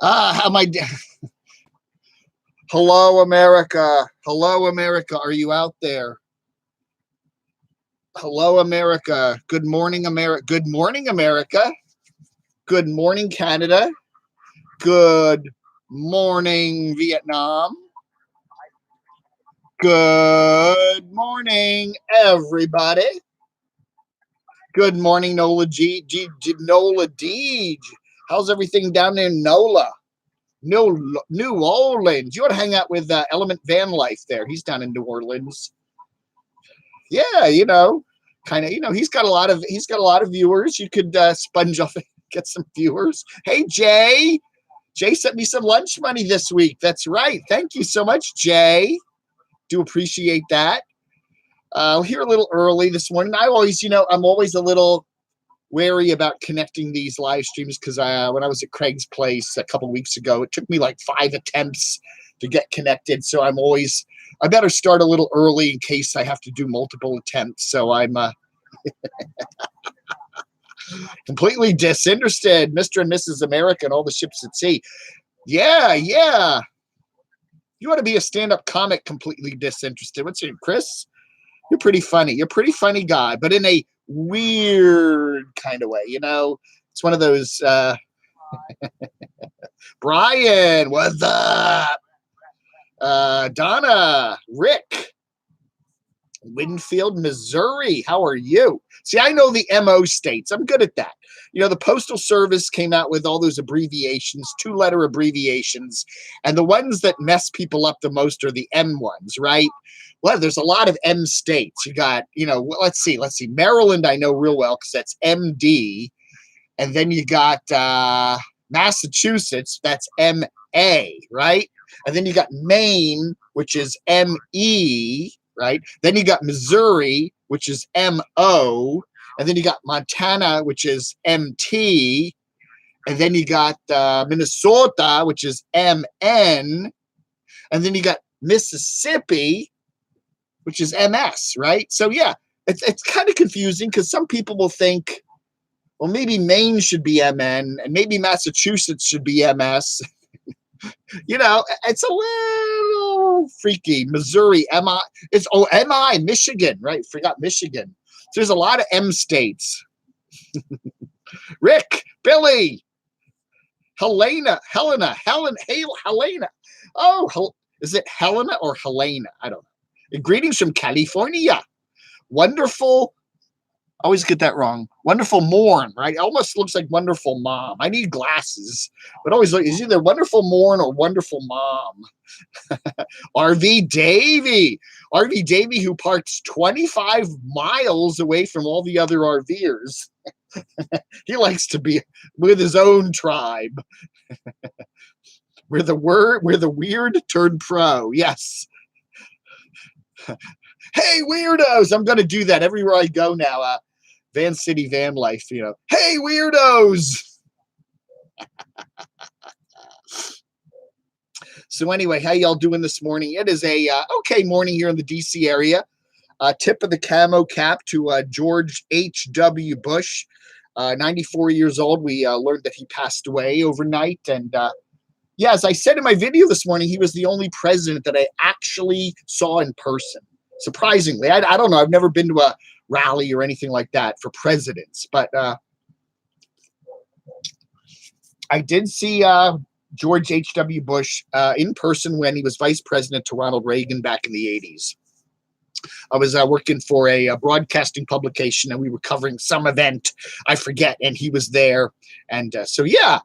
How am I? Hello, America. Hello, America. Are you out there? Hello, America. Good morning, America. Good morning, America. Good morning, Canada. Good morning, Vietnam. Good morning, everybody. Good morning, Nola Nola Deej. How's everything down there in Nola? New Orleans. You want to hang out with Element Van Life there. He's down in New Orleans. Yeah, kind of, he's got a lot of viewers. You could sponge off and get some viewers. Hey, Jay. Jay sent me some lunch money this week. That's right. Thank you so much, Jay. Do appreciate that. Here a little early this morning. I always, I'm always a little wary about connecting these live streams because when I was at Craig's place a couple weeks ago, it took me like 5 attempts to get connected. So I better start a little early in case I have to do multiple attempts. So I'm completely disinterested, Mr. and Mrs. America and all the ships at sea. Yeah. You want to be a stand-up comic completely disinterested. What's your name, Chris? You're pretty funny. You're a pretty funny guy, but in a weird kind of way, It's one of those Brian, what's up? Donna, Rick, Winfield, Missouri. How are you? See, I know the MO states. I'm good at that. The Postal Service came out with all those abbreviations, 2-letter abbreviations, and the ones that mess people up the most are the M ones, right? Well, there's a lot of M states. You got, let's see. Maryland, I know real well because that's MD. And then you got Massachusetts, that's MA, right? And then you got Maine, which is ME, right? Then you got Missouri, which is MO. And then you got Montana, which is MT. And then you got Minnesota, which is MN. And then you got Mississippi, which is MS, right? So, yeah, it's kind of confusing because some people will think, well, maybe Maine should be MN and maybe Massachusetts should be MS. It's a little freaky. Missouri, MI. It's MI, Michigan, right? Forgot Michigan. So there's a lot of M states. Rick, Billy, Helena. Oh, is it Helena or Helena? I don't know. And greetings from California. Wonderful. I always get that wrong. Wonderful morn, right? It almost looks like wonderful mom. I need glasses, but always look. It's either wonderful morn or wonderful mom. RV Davey, who parks 25 miles away from all the other RVers. He likes to be with his own tribe. We're the weird turned pro. Yes. Hey, weirdos! I'm going to do that everywhere I go now. Van City Van Life, Hey, weirdos! So anyway, how y'all doing this morning? It is a okay morning here in the D.C. area. Tip of the camo cap to George H.W. Bush, 94 years old. We learned that he passed away overnight. And yeah, as I said in my video this morning, he was the only president that I actually saw in person. Surprisingly, I don't know. I've never been to a rally or anything like that for presidents, but I did see George H.W. Bush in person when he was vice president to Ronald Reagan back in the 80s. I was working for a broadcasting publication, and we were covering some event, I forget, and he was there. And so, yeah,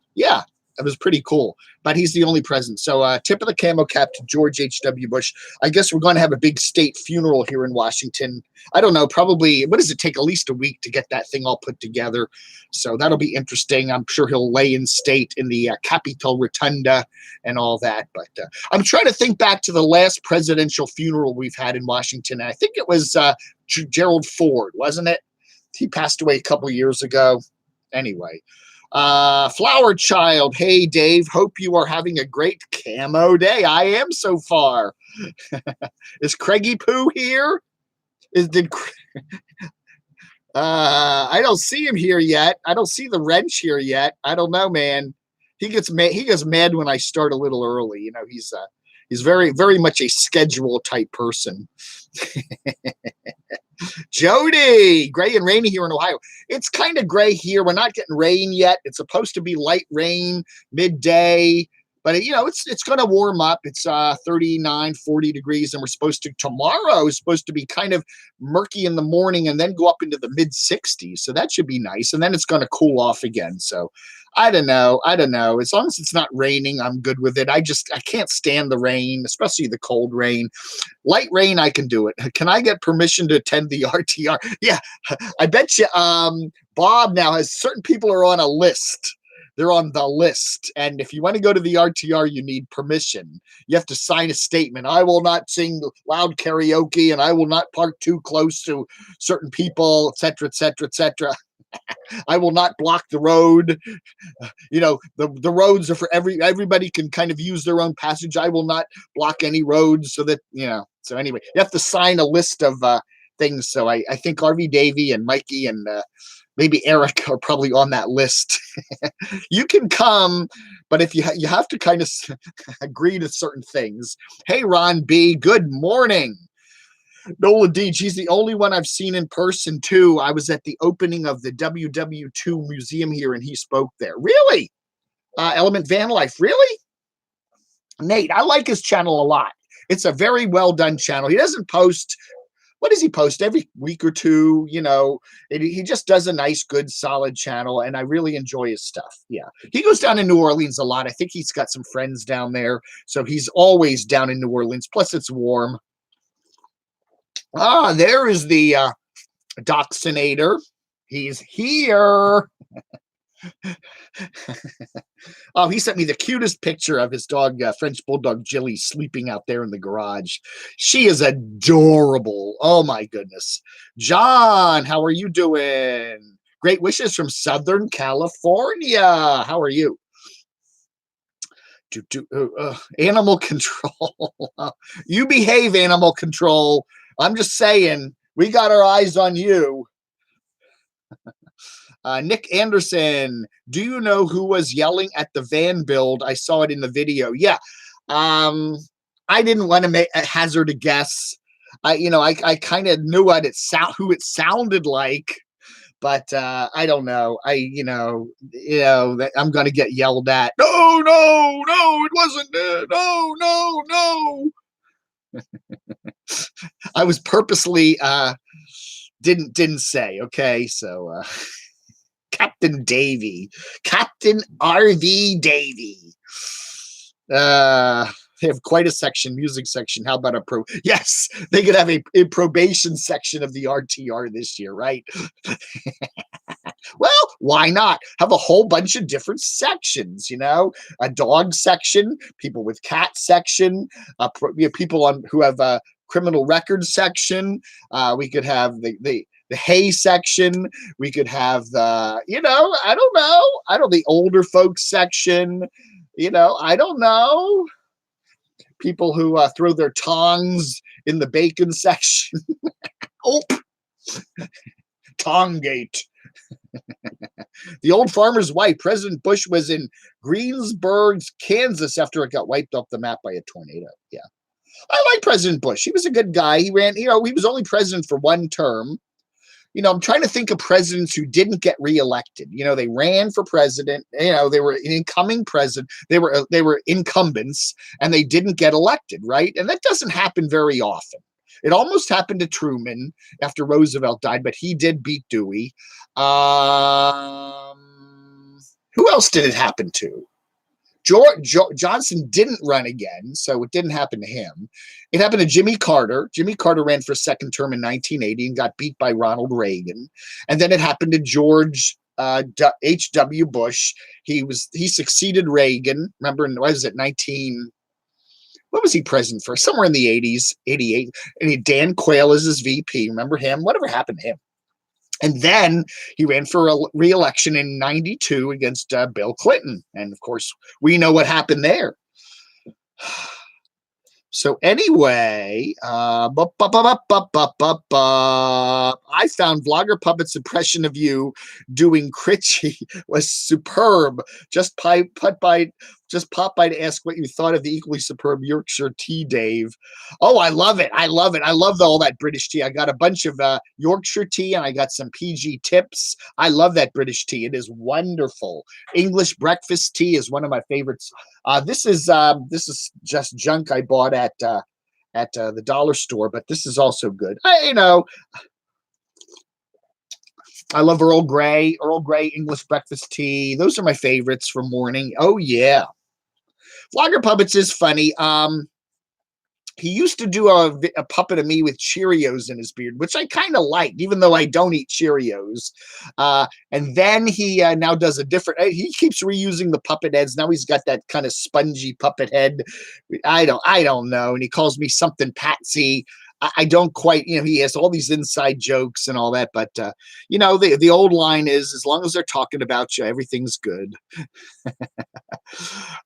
it was pretty cool. But he's the only president. So tip of the camo cap to George H.W. Bush. I guess we're going to have a big state funeral here in Washington. I don't know, probably, what does it take? At least a week to get that thing all put together. So that'll be interesting. I'm sure he'll lay in state in the Capitol Rotunda and all that. But I'm trying to think back to the last presidential funeral we've had in Washington. And I think it was Gerald Ford, wasn't it? He passed away a couple years ago. Anyway. Flower Child, hey Dave, hope you are having a great camo day. I am so far. Is Craigie Poo here? I don't see him here yet. I don't see the wrench here yet. I don't know, man. He gets mad. He gets mad when I start a little early. He's very, very much a schedule type person. Jodi, gray and rainy here in Ohio. It's kind of gray here. We're not getting rain yet. It's supposed to be light rain midday, but it's going to warm up. It's 39, 40 degrees, and tomorrow is supposed to be kind of murky in the morning and then go up into the mid 60s. So that should be nice. And then it's going to cool off again. So I don't know. As long as it's not raining, I'm good with it. I can't stand the rain, especially the cold rain. Light rain, I can do it. Can I get permission to attend the RTR? Yeah, I bet you Bob now has certain people are on a list. They're on the list. And if you want to go to the RTR, you need permission. You have to sign a statement. I will not sing loud karaoke, and I will not park too close to certain people, et cetera, et cetera, et cetera. I will not block the road. The roads are for everybody can kind of use their own passage. I will not block any roads so that, so anyway, you have to sign a list of things. So I think RV Davey and Mikey and maybe Eric are probably on that list. You can come, but if you have to kind of agree to certain things. Hey, Ron B, good morning. Nola D, she's the only one I've seen in person too. I was at the opening of the WW2 museum here and he spoke there. Really? Element Van Life, really? Nate, I like his channel a lot. It's a very well done channel. He doesn't post, what does he post? Every week or two, he just does a nice, good, solid channel, and I really enjoy his stuff. Yeah. He goes down in New Orleans a lot. I think he's got some friends down there, so he's always down in New Orleans. Plus, it's warm. There is the Doxinator. He's here. Oh, he sent me the cutest picture of his dog, French Bulldog Jilly, sleeping out there in the garage. She is adorable. Oh, my goodness. John, how are you doing? Great wishes from Southern California. How are you? Animal control. You behave, animal control. I'm just saying, we got our eyes on you. Nick Anderson, do you know who was yelling at the van build? I saw it in the video. Yeah. I didn't want to hazard a guess. I kind of knew who it sounded like, but I don't know. That I'm going to get yelled at. No, it wasn't. No. I was purposely didn't say. Okay, so Captain RV Davey. They have quite a music section. How about yes, they could have a probation section of the RTR this year, right? Well, why not have a whole bunch of different sections? A dog section, people with cat section, people who have a criminal records section. We could have the hay section. We could have the the older folks section. I don't know. People who throw their tongs in the bacon section. Oh, Tonggate. The old farmer's wife. President Bush was in Greensburg, Kansas after it got wiped off the map by a tornado. Yeah. I like President Bush. He was a good guy. He ran, he was only president for one term. I'm trying to think of presidents who didn't get reelected. They ran for president. They were an incoming president. They were incumbents, and they didn't get elected, right? And that doesn't happen very often. It almost happened to Truman after Roosevelt died, but he did beat Dewey. Who else did it happen to? Johnson didn't run again, so it didn't happen to him. It happened to Jimmy Carter. Jimmy Carter ran for a second term in 1980 and got beat by Ronald Reagan. And then it happened to George H.W. Bush. He succeeded Reagan. Remember, what was it, what was he president for? Somewhere in the 80s, 88. And he had Dan Quayle as his VP. Remember him? Whatever happened to him? And then he ran for a re-election in 92 against Bill Clinton. And, of course, we know what happened there. So anyway, I I found Vlogger Puppet's impression of you doing Critchy was superb. Just pop by to ask what you thought of the equally superb Yorkshire tea, Dave. Oh, I love it. I love it. I love all that British tea. I got a bunch of Yorkshire tea, and I got some PG tips. I love that British tea. It is wonderful. English breakfast tea is one of my favorites. This is just junk I bought at the dollar store, but this is also good. I love Earl Grey English breakfast tea. Those are my favorites for morning. Oh yeah. Vlogger Puppets is funny. He used to do a puppet of me with Cheerios in his beard, which I kind of liked, even though I don't eat Cheerios. And then he now does a different, he keeps reusing the puppet heads. Now he's got that kind of spongy puppet head. I don't know. And he calls me something Patsy. I don't quite, he has all these inside jokes and all that, but the old line is, as long as they're talking about you, everything's good.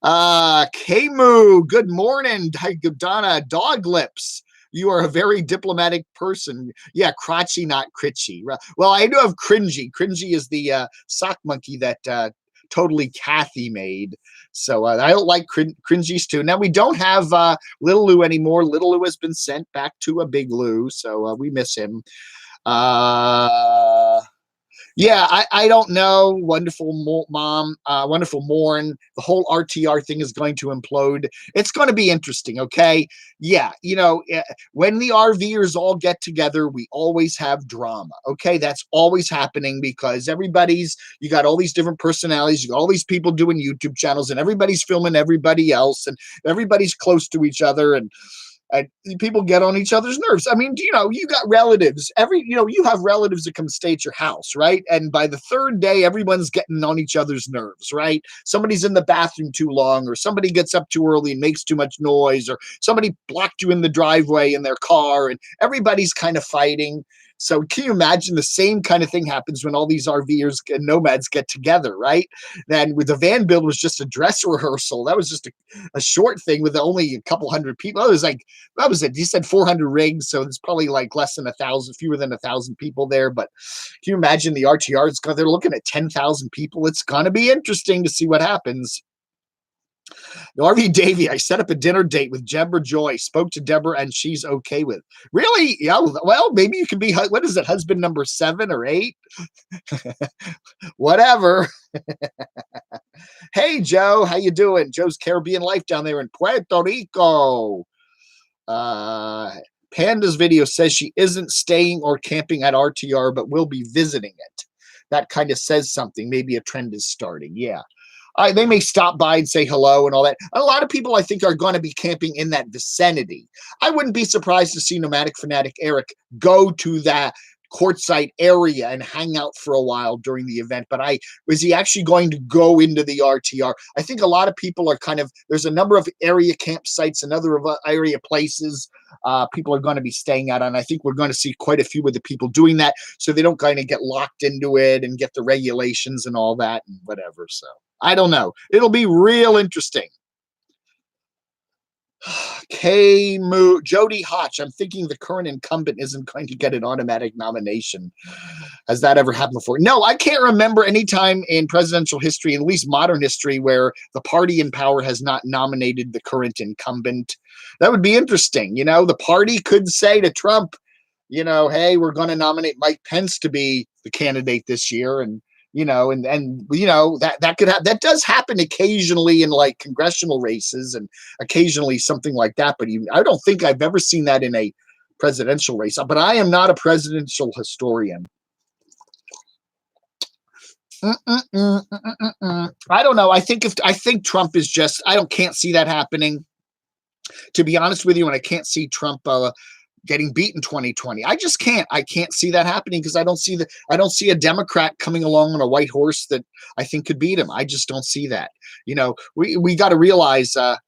Camo, good morning. Donna, dog lips. You are a very diplomatic person. Yeah, crotchy, not critchy. Well, I do have cringy. Cringy is the sock monkey that totally Kathy made. So I don't like cringies too. Now we don't have Little Lou anymore. Little Lou has been sent back to a Big Lou, so we miss him. Yeah, I don't know. Wonderful mom, wonderful Morn. The whole RTR thing is going to implode. It's going to be interesting, okay? Yeah, when the RVers all get together, we always have drama, okay? That's always happening because you got all these different personalities, you got all these people doing YouTube channels, and everybody's filming everybody else, and everybody's close to each other, and people get on each other's nerves. I mean, you got relatives. You have relatives that come stay at your house, right? And by the third day, everyone's getting on each other's nerves, right? Somebody's in the bathroom too long, or somebody gets up too early and makes too much noise, or somebody blocked you in the driveway in their car, and everybody's kind of fighting. So can you imagine the same kind of thing happens when all these RVers and nomads get together, right? Then with the van build was just a dress rehearsal. That was just a short thing with only a couple hundred people. It was like, that was it. He said 400 rigs, so it's probably like less than 1,000, fewer than 1,000 people there. But can you imagine the RTR? They're looking at 10,000 people. It's going to be interesting to see what happens. RV Davey, I set up a dinner date with Deborah Joy, spoke to Deborah, and she's okay with it. Really? Yeah, well, maybe you can be, what is it, husband number 7 or 8? Whatever. Hey, Joe, how you doing? Joe's Caribbean life down there in Puerto Rico. Panda's video says she isn't staying or camping at RTR, but will be visiting it. That kind of says something. Maybe a trend is starting. Yeah. They may stop by and say hello and all that. A lot of people, I think, are going to be camping in that vicinity. I wouldn't be surprised to see Nomadic Fanatic Eric go to that quartzite area and hang out for a while during the event. But was he actually going to go into the RTR? I think a lot of people are there's a number of area campsites and other area places people are going to be staying out on. I think we're going to see quite a few of the people doing that, so they don't kind of get locked into it and get the regulations and all that and whatever. So I don't know. It'll be real interesting. Jodi Hotch, I'm thinking the current incumbent isn't going to get an automatic nomination. Has that ever happened before? No, I can't remember any time in presidential history, at least modern history, where the party in power has not nominated the current incumbent. That would be interesting. The party could say to Trump, hey, we're going to nominate Mike Pence to be the candidate this year. And that could happen. That does happen occasionally in like congressional races and occasionally something like that. But I don't think I've ever seen that in a presidential race. But I am not a presidential historian. I don't know. I think Trump is just. Can't see that happening. To be honest with you, and I can't see Trump getting beat in 2020. I just can't. I can't see that happening because I don't see a Democrat coming along on a white horse that I think could beat him. I just don't see that. We got to realize that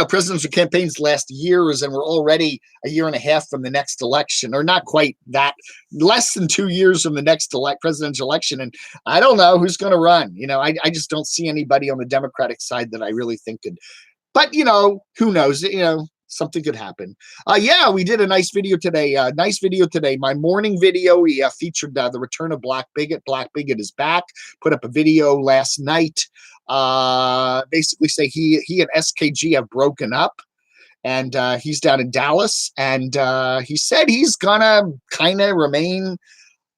presidential campaigns last years, and we're already a year and a half from the next election, or not quite that, less than 2 years from the next presidential election. And I don't know who's going to run. I just don't see anybody on the Democratic side that I really think could. But, who knows? something could happen. Yeah, we did a nice video today. My morning video, we featured the return of Black Bigot. Black Bigot is back. Put up a video last night. Basically say he and SKG have broken up. And he's down in Dallas. And he said he's going to kind of remain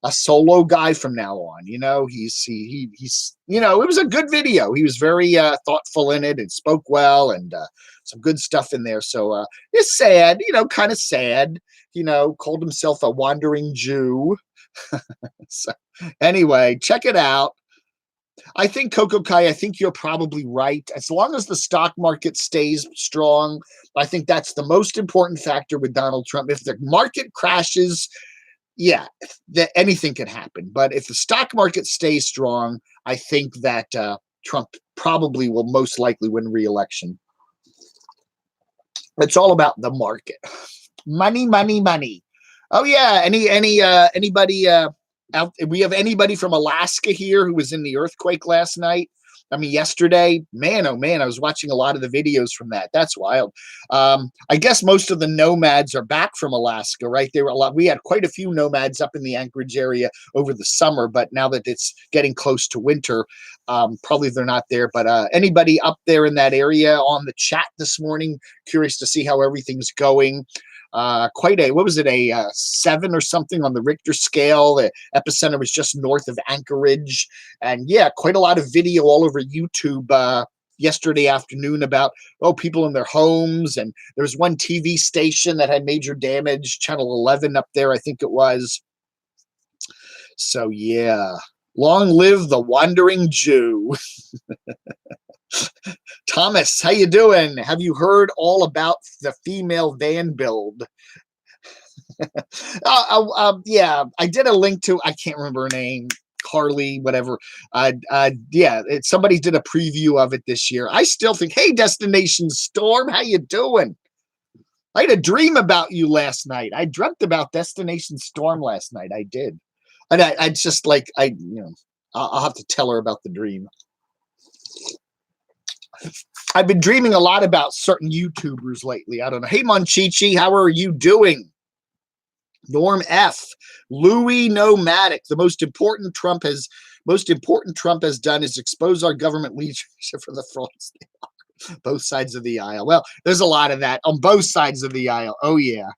a solo guy from now on. He's it was a good video. He was very thoughtful in it and spoke well, and some good stuff in there. So it's sad, kind of sad, called himself a wandering Jew. So anyway, check it out. I think Coco Kai, I think you're probably right. As long as the stock market stays strong, I think that's the most important factor with Donald Trump. If the market crashes, yeah, anything can happen. But if the stock market stays strong, I think that Trump probably will most likely win re-election. It's all about the market. Money, money, money. Oh yeah, anybody out? We have anybody from Alaska here who was in the earthquake last night? I mean, yesterday, man, oh man, I was watching a lot of the videos from that. That's wild. I guess most of the nomads are back from Alaska, right? We had quite a few nomads up in the Anchorage area over the summer, but now that it's getting close to winter, probably they're not there. But anybody up there in that area on the chat this morning, curious to see how everything's going. What was it, a 7 or something on the Richter scale. The epicenter was just north of Anchorage. And yeah, quite a lot of video all over YouTube yesterday afternoon about, people in their homes. And there was one TV station that had major damage, Channel 11 up there, I think it was. So yeah, long live the wandering Jew. Thomas, how you doing? Have you heard all about the female van build? Yeah, I did a link to, I can't remember her name, Carly, whatever. Somebody did a preview of it this year. I still think, hey, Destination Storm, how you doing? I had a dream about you last night. I dreamt about Destination Storm last night. I did. And I just like, I'll have to tell her about the dream. I've been dreaming a lot about certain YouTubers lately. I don't know. Hey, Monchichi, how are you doing? Norm F. Louis Nomadic. The most important Trump has done is expose our government leadership for the frauds. Both sides of the aisle. Well, there's a lot of that on both sides of the aisle. Oh yeah.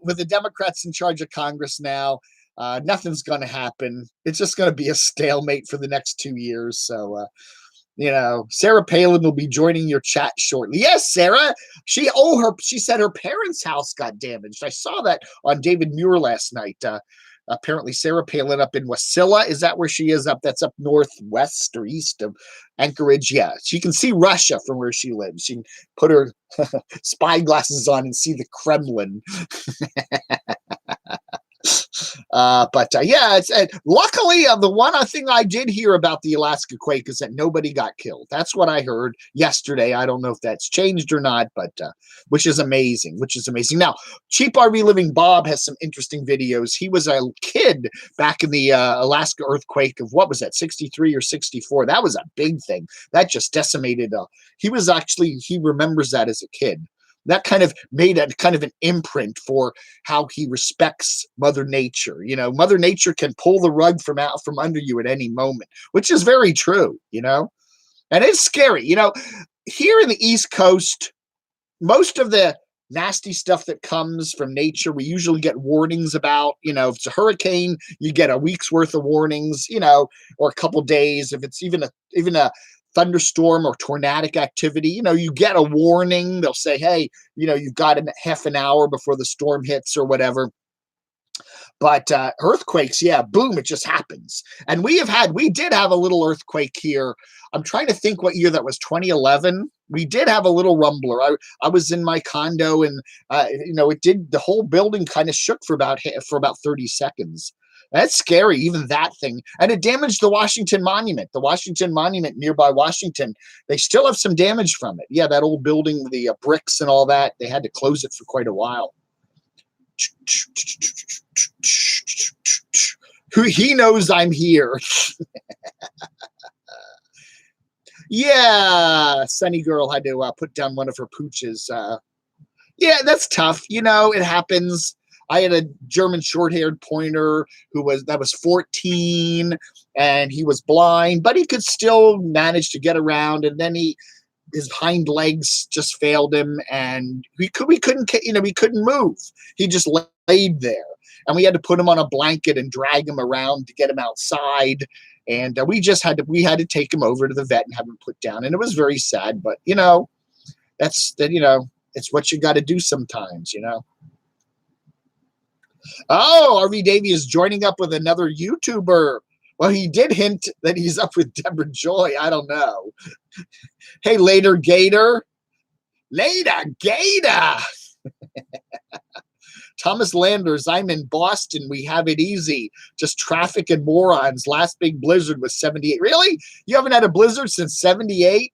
With the Democrats in charge of Congress now, nothing's going to happen. It's just going to be a stalemate for the next 2 years. So, Sarah Palin will be joining your chat shortly. Yes, Sarah. She said her parents' house got damaged. I saw that on David Muir last night. Apparently, Sarah Palin up in Wasilla. Is that where she is? That's up northwest or east of Anchorage. Yeah, she can see Russia from where she lives. She can put her spyglasses on and see the Kremlin. Luckily, the one thing I did hear about the Alaska quake is that nobody got killed. That's what I heard yesterday. I don't know if that's changed or not, but which is amazing. Now, Cheap RV Living Bob has some interesting videos. He was a kid back in the Alaska earthquake of, what was that, 63 or 64? That was a big thing. That just decimated. He remembers that as a kid. That kind of made a kind of an imprint for how he respects Mother Nature. Mother Nature can pull the rug from under you at any moment, which is very true, and it's scary. Here in the East Coast, most of the nasty stuff that comes from nature, we usually get warnings about. If it's a hurricane, you get a week's worth of warnings, or a couple days. If it's even a thunderstorm or tornadic activity, you get a warning. They'll say, hey, you've got half an hour before the storm hits or whatever. But earthquakes, yeah, boom, it just happens. And we did have a little earthquake here. I'm trying to think what year that was, 2011. We did have a little rumbler. I was in my condo, and the whole building kind of shook for about 30 seconds. That's scary, even that thing. And it damaged the Washington Monument. The Washington Monument nearby Washington, they still have some damage from it. Yeah, that old building, the bricks and all that, they had to close it for quite a while. He knows I'm here. Yeah, Sunny Girl had to put down one of her pooches. Yeah, that's tough. You know, it happens. I had a German short-haired pointer that was 14, and he was blind, but he could still manage to get around. And then his hind legs just failed him, and we couldn't move. He just laid there, and we had to put him on a blanket and drag him around to get him outside. And we had to take him over to the vet and have him put down, and it was very sad. But that's it's what you got to do sometimes, Oh, RV Davey is joining up with another YouTuber. Well, he did hint that he's up with Deborah Joy. I don't know. Hey, later, Gator. Later, Gator. Thomas Landers, I'm in Boston. We have it easy. Just traffic and morons. Last big blizzard was 78. Really? You haven't had a blizzard since 78?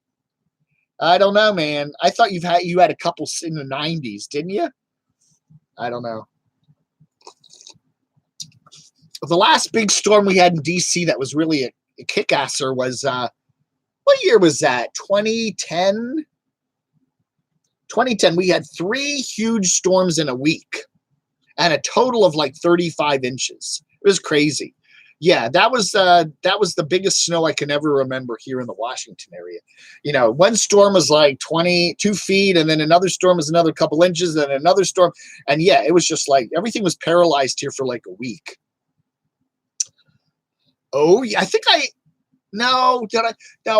I don't know, man. I thought you had a couple in the 90s, didn't you? I don't know. The last big storm we had in DC that was really a kick-asser was, what year was that? 2010? 2010, we had 3 huge storms in a week and a total of like 35 inches. It was crazy. Yeah, that was the biggest snow I can ever remember here in the Washington area. One storm was like 22 feet, and then another storm was another couple inches, and another storm. And yeah, it was just like everything was paralyzed here for like a week. Oh, yeah, No,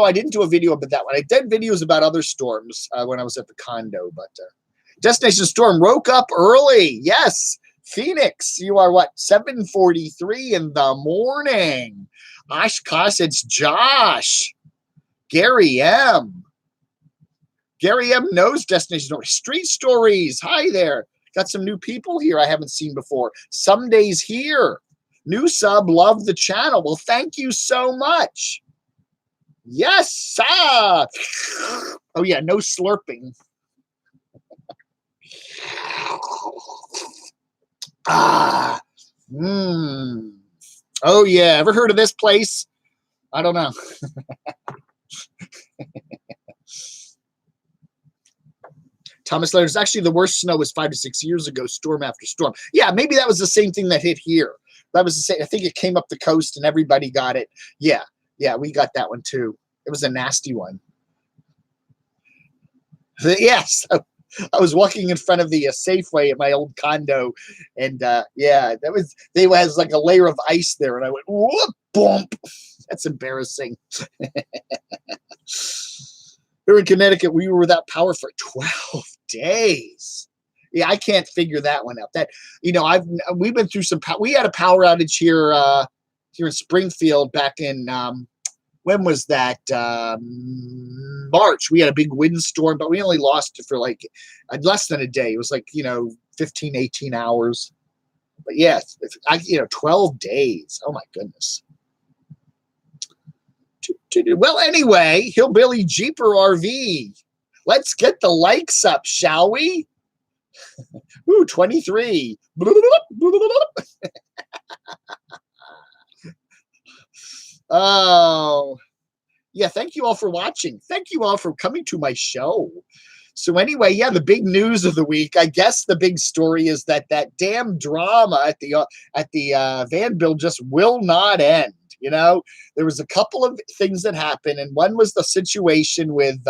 I didn't do a video about that one. I did videos about other storms when I was at the condo, but Destination Storm woke up early. Yes, Phoenix, you are what, 7:43 in the morning. Oshkosh, it's Josh. Gary M. Gary M knows Destination Storm. Street Stories. Hi there. Got some new people here I haven't seen before. Some days here. New sub, love the channel. Well, thank you so much. Yes, sir. Oh, yeah, no slurping. Ah. Oh, yeah. Ever heard of this place? I don't know. Thomas Leonard's actually the worst snow was 5 to 6 years ago, storm after storm. Yeah, maybe that was the same thing that hit here. That was the same. I think it came up the coast and everybody got it. Yeah, we got that one too. It was a nasty one. Yes, I was walking in front of the Safeway at my old condo, and yeah, they was like a layer of ice there, and I went whoop, bump. That's embarrassing. Here in Connecticut, we were without power for 12 days. Yeah, I can't figure that one out. We've been through we had a power outage here in Springfield back in when was that? March. We had a big windstorm, but we only lost it for like less than a day. It was like 15, 18 hours. But yes, 12 days. Oh my goodness. Well, anyway, Hillbilly Jeeper RV. Let's get the likes up, shall we? Ooh, 23. Oh, yeah. Thank you all for watching. Thank you all for coming to my show. So anyway, yeah, the big news of the week, I guess the big story is that damn drama at the van bill just will not end. There was a couple of things that happened, and one was the situation with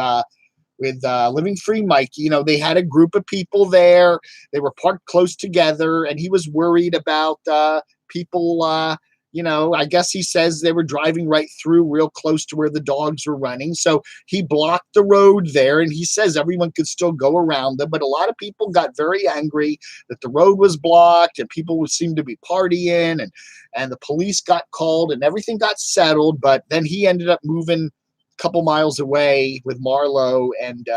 Living Free Mikey. They had a group of people there. They were parked close together, and he was worried about people. I guess he says they were driving right through real close to where the dogs were running. So he blocked the road there, and he says everyone could still go around them. But a lot of people got very angry that the road was blocked, and people seemed to be partying, and the police got called, and everything got settled. But then he ended up moving a couple miles away with Marlowe. And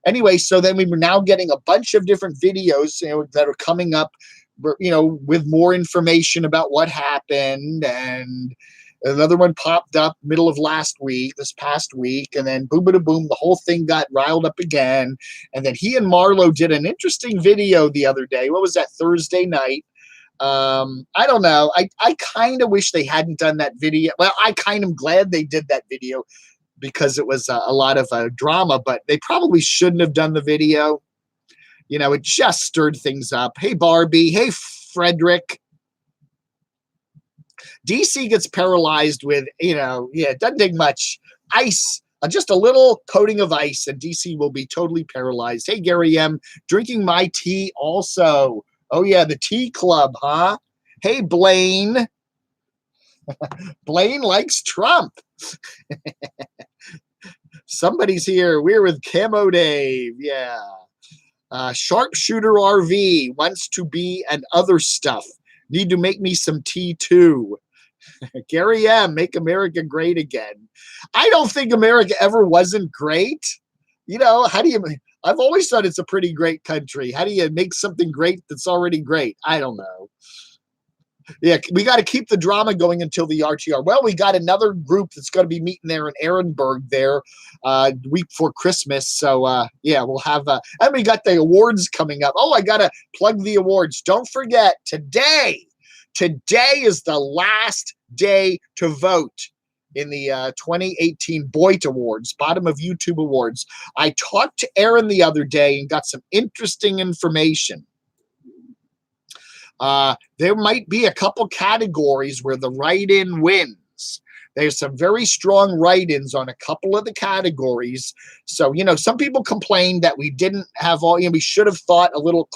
anyway, so then we were now getting a bunch of different videos that are coming up, with more information about what happened. And another one popped up middle of this past week, and then boom, boom, boom, the whole thing got riled up again. And then he and Marlowe did an interesting video the other day. What was that, Thursday night? I don't know. I kind of wish they hadn't done that video. Well, I kind of glad they did that video, because it was a lot of drama, but they probably shouldn't have done the video. You know, it just stirred things up. Hey, Barbie. Hey, Frederick. DC gets paralyzed with, it doesn't take much. Ice, just a little coating of ice, and DC will be totally paralyzed. Hey, Gary M. Drinking my tea also. Oh, yeah, the tea club, huh? Hey, Blaine. Blaine likes Trump. Somebody's here. We're with Camo Dave. Yeah. Sharpshooter RV wants to be and other stuff. Need to make me some tea too. Gary M. Make America great again. I don't think America ever wasn't great. How do you... I've always thought it's a pretty great country. How do you make something great that's already great? I don't know. Yeah, we got to keep the drama going until the RTR. Well, we got another group that's going to be meeting there in Ehrenberg there week before Christmas. So, yeah, we'll have and we got the awards coming up. Oh, I got to plug the awards. Don't forget, today is the last day to vote in the 2018 Boyd Awards, Bottom of YouTube Awards. I talked to Aaron the other day and got some interesting information. There might be a couple categories where the write-in wins. There's some very strong write-ins on a couple of the categories. So, some people complained that we didn't have all, we should have thought a little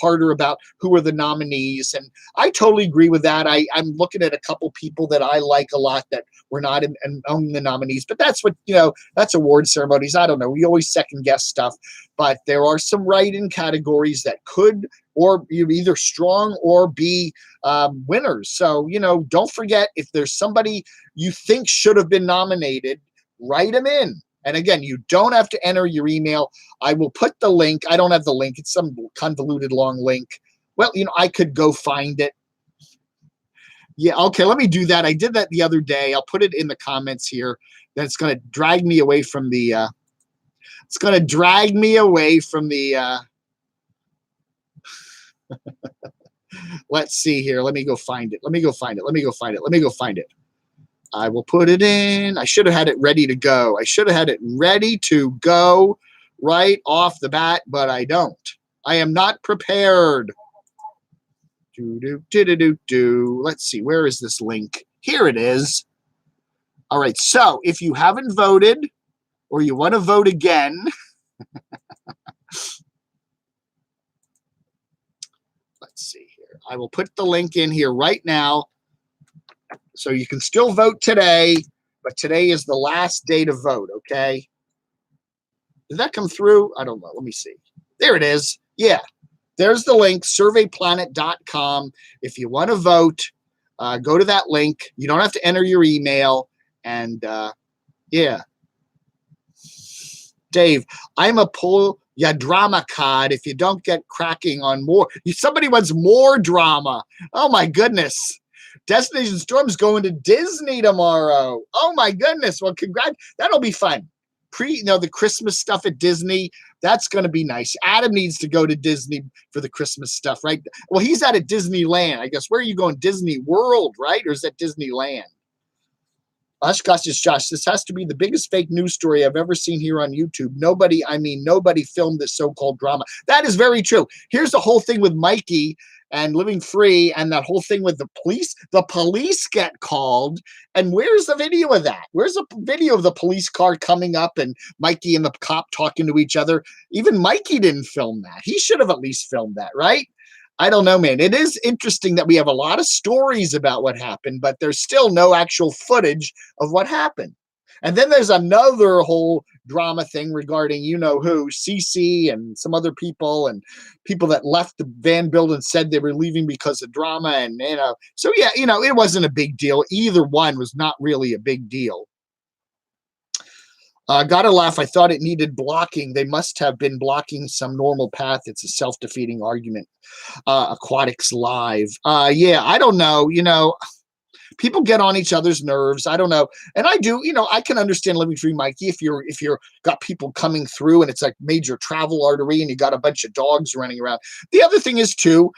harder about who are the nominees. And I totally agree with that. I'm looking at a couple people that I like a lot that were not among the nominees. But that's what, that's award ceremonies. I don't know. We always second guess stuff. But there are some write-in categories that could or either strong or be winners. So, don't forget, if there's somebody you think should have been nominated, write them in. And again, you don't have to enter your email. I will put the link. I don't have the link. It's some convoluted long link. Well, I could go find it. Yeah, okay, let me do that. I did that the other day. I'll put it in the comments here. That's going to drag me away from the let's see here. Let me go find it. I will put it in. I should have had it ready to go. Right off the bat, but I don't. I am not prepared. Let's see. Where is this link? Here it is. All right. So if you haven't voted or you want to vote again, let's see here. I will put the link in here right now. So you can still vote today, but today is the last day to vote, okay? Did that come through? I don't know. Let me see. There it is. Yeah, there's the link, surveyplanet.com. If you want to vote, go to that link. You don't have to enter your email. And, yeah. Dave, I'm a pull ya drama card if you don't get cracking on more. Somebody wants more drama. Oh, my goodness. Destination Storm's going to Disney tomorrow. Oh my goodness. Well, congrats. That'll be fun. The Christmas stuff at Disney, that's going to be nice. Adam needs to go to Disney for the Christmas stuff, right? Well, he's out at Disneyland. I guess, where are you going? Disney World, right? Or is that Disneyland? Josh, this has to be the biggest fake news story I've ever seen here on YouTube. Nobody filmed this so-called drama. That is very true. Here's the whole thing with Mikey and Living Free and that whole thing with the police. The police get called. And where's the video of that? Where's the video of the police car coming up and Mikey and the cop talking to each other? Even Mikey didn't film that. He should have at least filmed that, right? I don't know, man. It is interesting that we have a lot of stories about what happened, but there's still no actual footage of what happened. And then there's another whole drama thing regarding who, CC and some other people and people that left the van building and said they were leaving because of drama. And, so yeah, it wasn't a big deal. Either one was not really a big deal. Gotta laugh. I thought it needed blocking. They must have been blocking some normal path. It's a self-defeating argument. Aquatics Live. Yeah, I don't know. People get on each other's nerves. I don't know. And I do, I can understand living free, Mikey, if you're got people coming through and it's like major travel artery and you got a bunch of dogs running around. The other thing is too,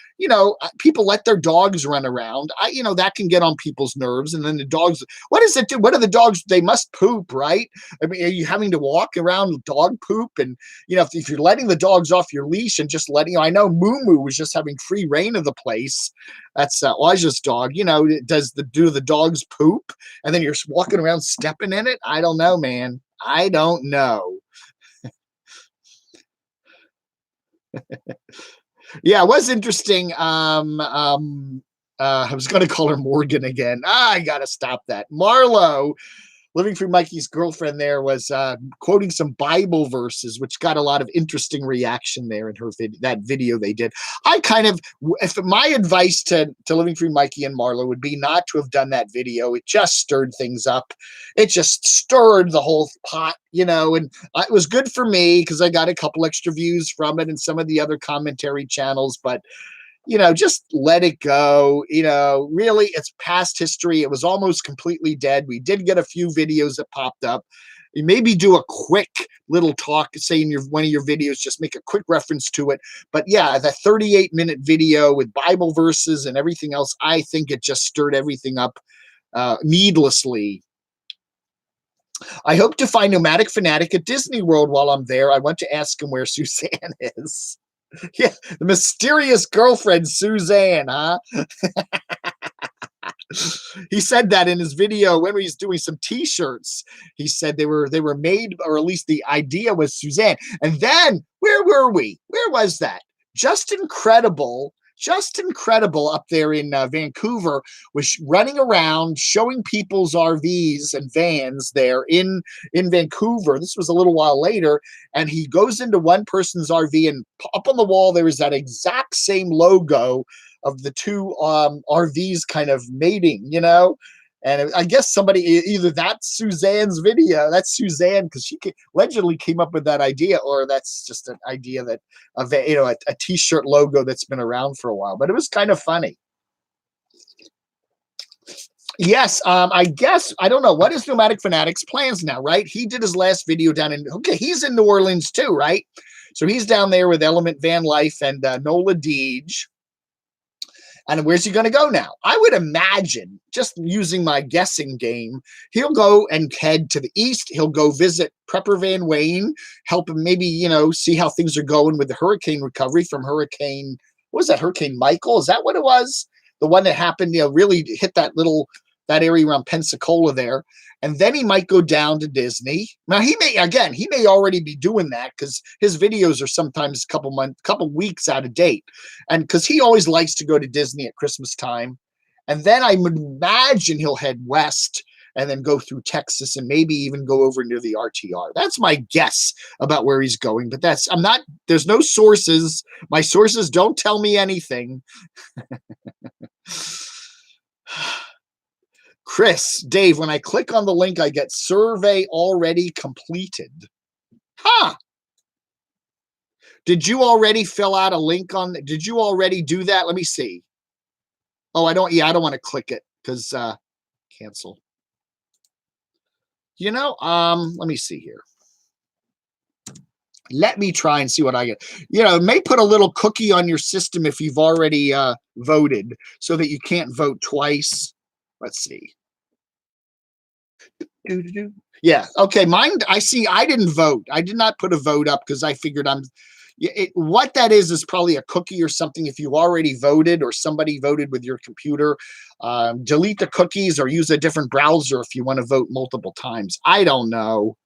people let their dogs run around. That can get on people's nerves. And then the dogs, what does it do? What are the dogs? They must poop, right? I mean, are you having to walk around with dog poop? And, if you're letting the dogs off your leash and just letting, I know Moo Moo was just having free reign of the place. That's Elijah's dog. Do the dogs poop? And then you're walking around stepping in it? I don't know, man. I don't know. Yeah, it was interesting. I was going to call her Morgan again. I got to stop that. Marlowe, Living Free Mikey's girlfriend there, was quoting some Bible verses, which got a lot of interesting reaction there in that video they did. If my advice to Living Free Mikey and Marlowe would be not to have done that video. It just stirred things up. It just stirred the whole pot, and it was good for me because I got a couple extra views from it and some of the other commentary channels, but just let it go. Really, it's past history. It was almost completely dead. We did get a few videos that popped up. You maybe do a quick little talk, say in one of your videos, just make a quick reference to it. But yeah, the 38-minute video with Bible verses and everything else, I think it just stirred everything up needlessly. I hope to find Nomadic Fanatic at Disney World while I'm there. I want to ask him where Suzanne is. Yeah, the mysterious girlfriend Suzanne, huh? He said that in his video when he was doing some t-shirts. He said they were made, or at least the idea was Suzanne. And then where were we? Where was that? Just incredible up there in Vancouver, was running around showing people's RVs and vans there in Vancouver. This was a little while later, and he goes into one person's RV, and up on the wall there is that exact same logo of the two RVs kind of mating, And I guess somebody, either that's Suzanne's video, that's Suzanne, because she allegedly came up with that idea, or that's just an idea that a t-shirt logo that's been around for a while. But it was kind of funny. Yes, I guess, I don't know. What is Nomadic Fanatic's plans now, right? He did his last video down he's in New Orleans too, right? So he's down there with Element Van Life and Nola Deej. And where's he going to go now? I would imagine, just using my guessing game, he'll go and head to the east. He'll go visit Prepper Van Wayne, help him maybe, see how things are going with the hurricane recovery from Hurricane Michael? Is that what it was? The one that happened, really hit that area around Pensacola there. And then he might go down to Disney. Now he may already be doing that because his videos are sometimes a couple weeks out of date. And because he always likes to go to Disney at Christmas time. And then I would imagine he'll head west and then go through Texas and maybe even go over near the RTR. That's my guess about where he's going. But there's no sources. My sources don't tell me anything. Chris, Dave, when I click on the link, I get survey already completed. Huh. Did you already fill out a link did you already do that? Let me see. Oh, I don't want to click it because cancel. Let me see here. Let me try and see what I get. It may put a little cookie on your system if you've already voted so that you can't vote twice. Let's see. Yeah. Okay. Mine, I see. I didn't vote. I did not put a vote up because I figured what that is probably a cookie or something. If you already voted or somebody voted with your computer, delete the cookies or use a different browser if you want to vote multiple times. I don't know.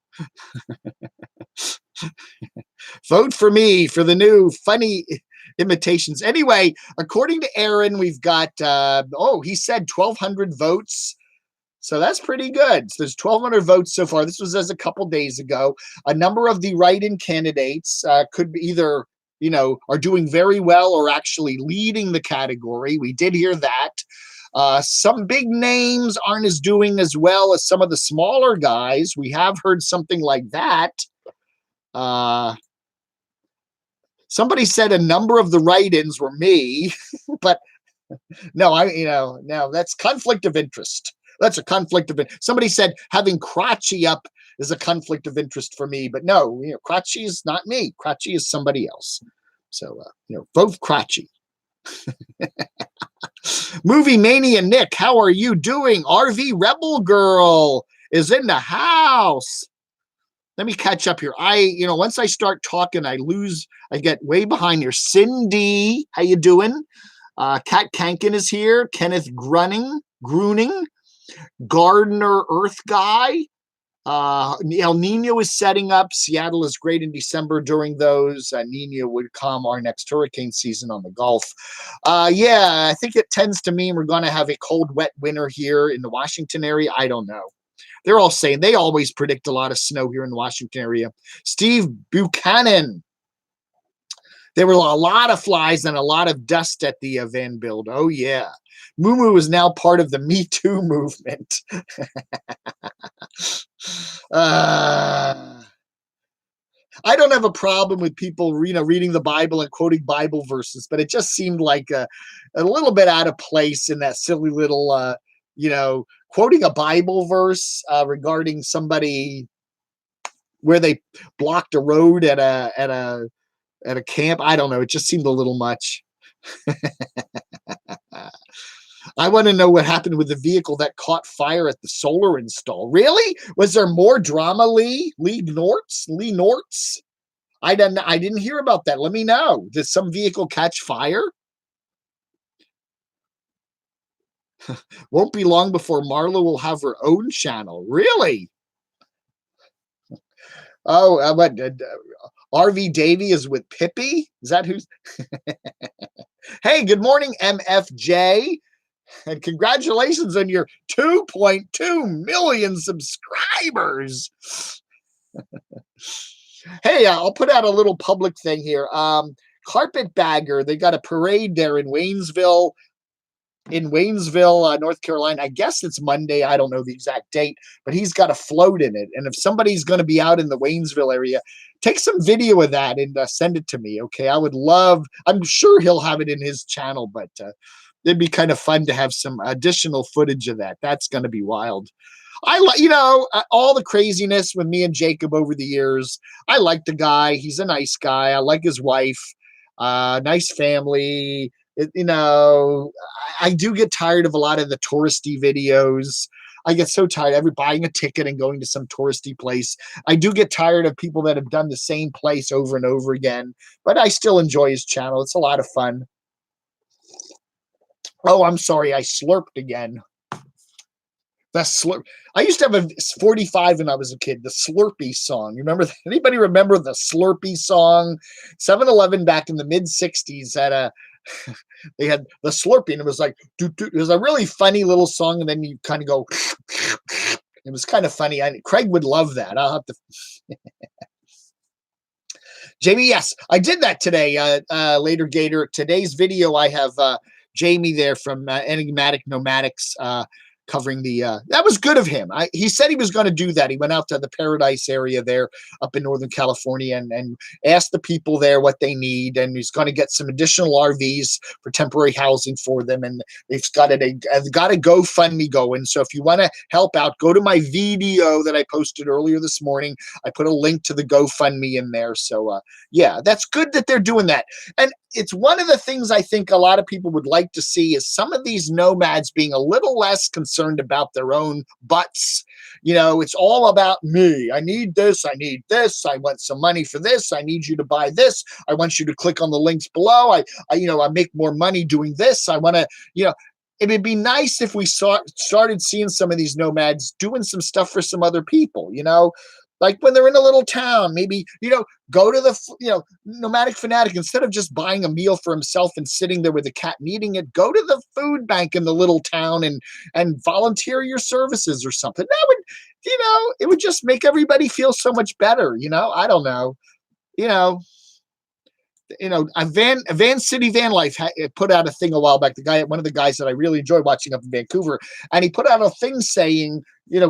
Vote for me for the new funny imitations. Anyway, according to Aaron, we've got, he said 1,200 votes. So that's pretty good. So there's 1,200 votes so far. This was as a couple days ago. A number of the write-in candidates could be either, are doing very well or actually leading the category. We did hear that. Some big names aren't doing as well as some of the smaller guys. We have heard something like that. Somebody said a number of the write-ins were me, but No, no, that's conflict of interest. That's a conflict of somebody said having crotchy up is a conflict of interest for me, but no, crotchy is not me. Crotchy is somebody else. So, vote crotchy. Movie Mania Nick, how are you doing? RV Rebel Girl is in the house. Let me catch up here. Once I start talking, I get way behind here. Cindy, how you doing? Kat Kankin is here. Kenneth Gruning, Gardner Earth Guy. El Nino is setting up. Seattle is great in December during those. Nino would calm our next hurricane season on the Gulf. Yeah, I think it tends to mean we're going to have a cold, wet winter here in the Washington area. I don't know. They're all saying they always predict a lot of snow here in the Washington area. Steve Buchanan. There were a lot of flies and a lot of dust at the Van Build. Oh, yeah. Moo is now part of the Me Too movement. I don't have a problem with people, reading the Bible and quoting Bible verses, but it just seemed like a little bit out of place in that silly little, quoting a Bible verse regarding somebody where they blocked a road at a camp. I don't know. It just seemed a little much. I want to know what happened with the vehicle that caught fire at the solar install. Really? Was there more drama, Lee Nortz? I didn't hear about that. Let me know. Did some vehicle catch fire? Won't be long before Marlowe will have her own channel. Really? Oh, what? RV Davy is with Pippi? Is that who's? Hey, good morning, MFJ. And congratulations on your 2.2 million subscribers. Hey, I'll put out a little public thing here. Carpetbagger, they got a parade there in Waynesville, North Carolina. I guess it's Monday. I don't know the exact date, but he's got a float in it. And if somebody's going to be out in the Waynesville area, take some video of that and send it to me. Okay. I'm sure he'll have it in his channel, but it'd be kind of fun to have some additional footage of that. That's going to be wild. I like, all the craziness with me and Jacob over the years. I like the guy. He's a nice guy. I like his wife. Nice family. I do get tired of a lot of the touristy videos. I get so tired of buying a ticket and going to some touristy place. I do get tired of people that have done the same place over and over again, but I still enjoy his channel. It's a lot of fun. Oh, I'm sorry. I slurped again. The slurp. I used to have a 45 when I was a kid, the Slurpee song. You remember that? Anybody remember the Slurpee song? 7-Eleven back in the mid 60s had they had the Slurpee, and it was like, it was a really funny little song. And then you kind of go, it was kind of funny. Craig would love that. I'll have to. Jamie, yes, I did that today. Later, Gator. Today's video, I have Jamie there from Enigmatic Nomadics covering that was good of him. He said he was going to do that. He went out to the Paradise area there up in Northern California and asked the people there what they need. And he's going to get some additional RVs for temporary housing for them. And they've got a GoFundMe going. So if you want to help out, go to my video that I posted earlier this morning. I put a link to the GoFundMe in there. So yeah, that's good that they're doing that. And it's one of the things I think a lot of people would like to see is some of these nomads being a little less concerned about their own butts. It's all about me. I need this. I need this. I want some money for this. I need you to buy this. I want you to click on the links below. I make more money doing this. I want to, it would be nice if we started seeing some of these nomads doing some stuff for some other people, like when they're in a little town, maybe, go to the, Nomadic Fanatic, instead of just buying a meal for himself and sitting there with a cat and eating it, go to the food bank in the little town and volunteer your services or something. That would, it would just make everybody feel so much better. I don't know, a Van City Van Life put out a thing a while back. One of the guys that I really enjoy watching up in Vancouver, and he put out a thing saying,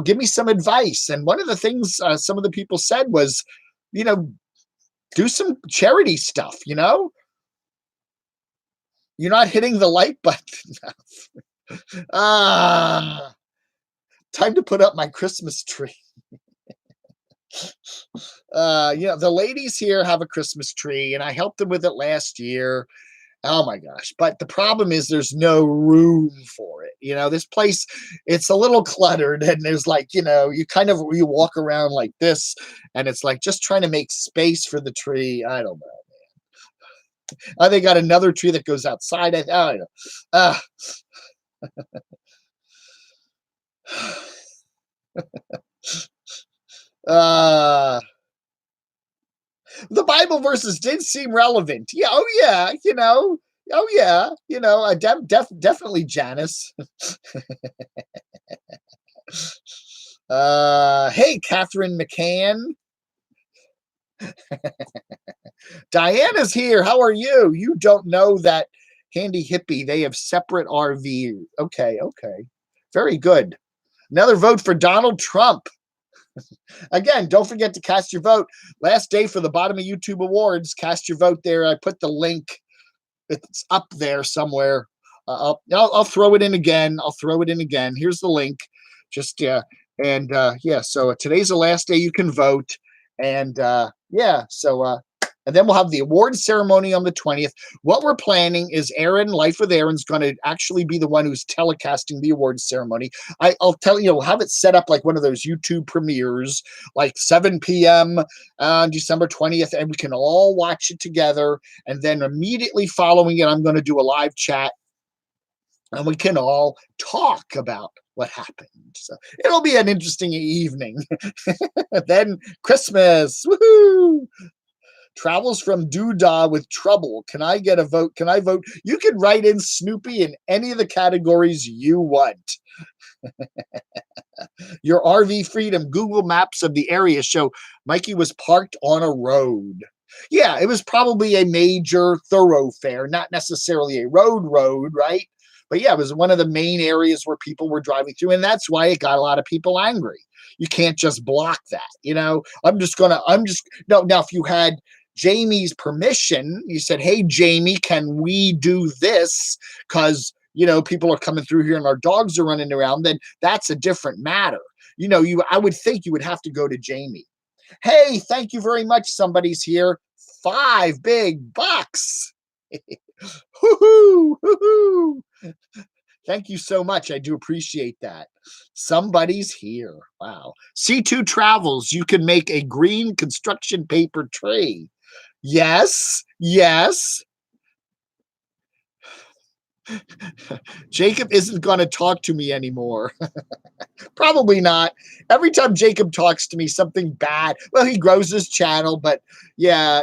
give me some advice. And one of the things some of the people said was, do some charity stuff, You're not hitting the like button. Ah, time to put up my Christmas tree. The ladies here have a Christmas tree, and I helped them with it last year. Oh my gosh. But the problem is there's no room for it. This place, it's a little cluttered, and there's like, you walk around like this, and it's like just trying to make space for the tree. I don't know. They got another tree that goes outside. I don't know. Uh, uh, the Bible verses did seem relevant. Yeah. Oh yeah. Oh yeah. Definitely Janice. Hey, Catherine McCann. Diana's here. How are you? You don't know that handy hippie. They have separate RV. Okay. Very good. Another vote for Donald Trump. Again, don't forget to cast your vote. Last day for the Bottom of YouTube Awards. Cast your vote there. I put the link. It's up there somewhere. I'll throw it in again. Here's the link. Just so today's the last day you can vote. And and then we'll have the awards ceremony on the 20th. What we're planning is Aaron, Life with Aaron's going to actually be the one who's telecasting the awards ceremony. I'll tell you, we'll have it set up like one of those YouTube premieres, like 7 p.m. on December 20th, and we can all watch it together. And then immediately following it, I'm going to do a live chat, and we can all talk about what happened. So it'll be an interesting evening. Then Christmas. Woohoo! Travels from Doodah with trouble. Can I get a vote? Can I vote? You can write in Snoopy in any of the categories you want. Your RV freedom. Google Maps of the area show Mikey was parked on a road. Yeah, it was probably a major thoroughfare, not necessarily a road, right? But yeah, it was one of the main areas where people were driving through, and that's why it got a lot of people angry. You can't just block that, Now, if you had Jamie's permission, you said, hey, Jamie, can we do this? Because, people are coming through here and our dogs are running around, then that's a different matter. I would think you would have to go to Jamie. Hey, thank you very much. Somebody's here. $5 big bucks. Hoo-hoo. Thank you so much. I do appreciate that. Somebody's here. Wow. C2 Travels. You can make a green construction paper tree. Yes. Jacob isn't going to talk to me anymore. Probably not. Every time Jacob talks to me, something bad. Well, he grows his channel, but yeah,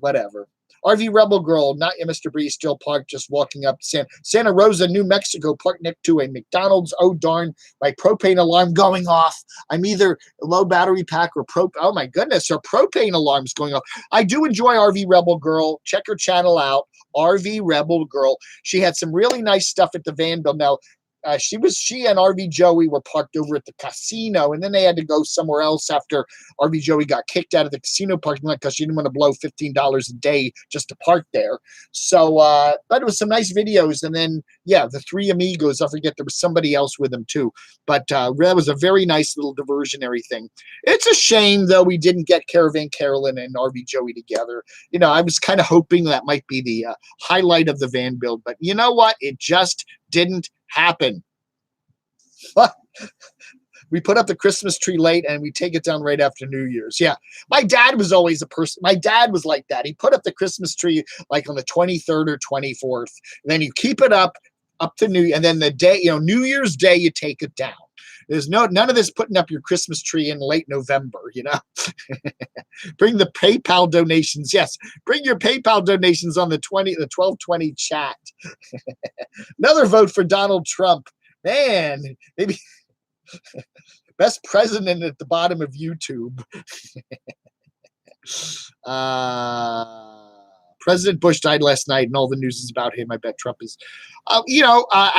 whatever. RV Rebel Girl, not yet, Mr. Bree, still parked, just walking up Santa Rosa, New Mexico, parked next to a McDonald's. Oh, darn, my propane alarm going off. I'm either low battery pack or oh my goodness, her propane alarm's going off. I do enjoy RV Rebel Girl. Check her channel out, RV Rebel Girl. She had some really nice stuff at the Vanville. Now, she and RV Joey were parked over at the casino, and then they had to go somewhere else after RV Joey got kicked out of the casino parking lot because she didn't want to blow $15 a day just to park there. So, but it was some nice videos. And then, the three amigos, I forget, there was somebody else with them too. But that was a very nice little diversionary thing. It's a shame, though, we didn't get Caravan Carolyn and RV Joey together. I was kind of hoping that might be the highlight of the van build. But you know what? It just didn't happen. We put up the Christmas tree late and we take it down right after New Year's. Yeah. My dad was always a person. My dad was like that. He put up the Christmas tree like on the 23rd or 24th. And then you keep it up to and then the day, New Year's Day, you take it down. There's none of this putting up your Christmas tree in late November, Bring the PayPal donations. Yes, bring your PayPal donations on the 1220 chat. Another vote for Donald Trump. Man, maybe best president at the bottom of YouTube. President Bush died last night, and all the news is about him. I bet Trump is, I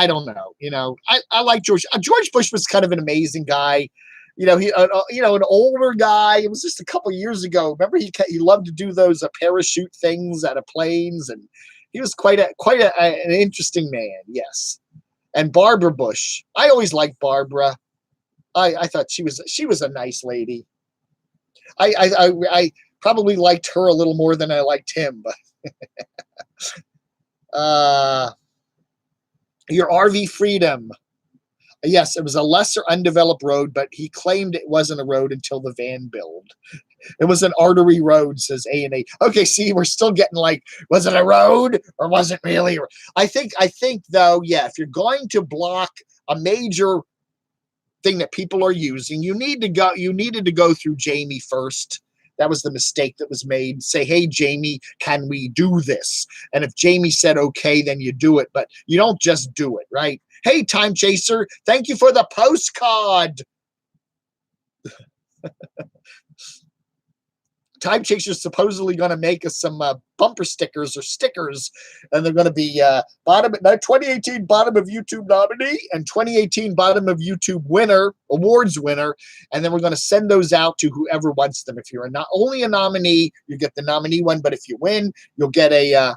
don't know. I like George. George Bush was kind of an amazing guy. He, an older guy. It was just a couple years ago. Remember, he loved to do those parachute things out of planes, and He was quite an interesting man. Yes. And Barbara Bush. I always liked Barbara. I thought she was a nice lady. I probably liked her a little more than I liked him, but your RV freedom. Yes, it was a lesser undeveloped road, but he claimed it wasn't a road until the van build. It was an artery road, says A&A. Okay, see, we're still getting like, was it a road or was it really? I think though, yeah, if you're going to block a major thing that people are using, you needed to go through Jamie first. That was the mistake that was made. Say, hey, Jamie, can we do this? And if Jamie said okay, then you do it, but you don't just do it, right? Hey, Time Chaser, thank you for the postcard. Time Chaser's supposedly going to make us some bumper stickers or stickers, and they're going to be 2018 Bottom of YouTube nominee and 2018 Bottom of YouTube awards winner, and then we're going to send those out to whoever wants them. If you're not only a nominee, you get the nominee one, but if you win, you'll get a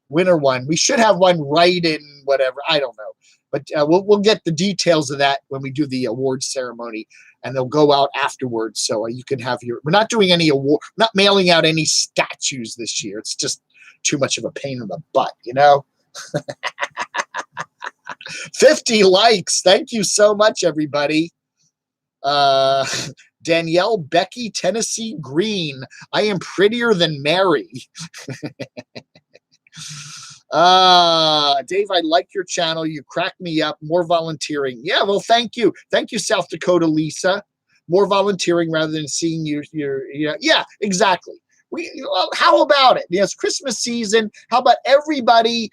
winner one. We should have one right in whatever, I don't know, but we'll get the details of that when we do the awards ceremony. And they'll go out afterwards, so you can have we're not doing any award, not mailing out any statues this year. It's just too much of a pain in the butt, 50 likes. Thank you so much, everybody. Danielle Becky, Tennessee Green. I am prettier than Mary. Dave, I like your channel. You crack me up. More volunteering. Yeah, well, thank you. Thank you, South Dakota Lisa. More volunteering rather than seeing yeah, exactly. How about it? It's Christmas season. How about everybody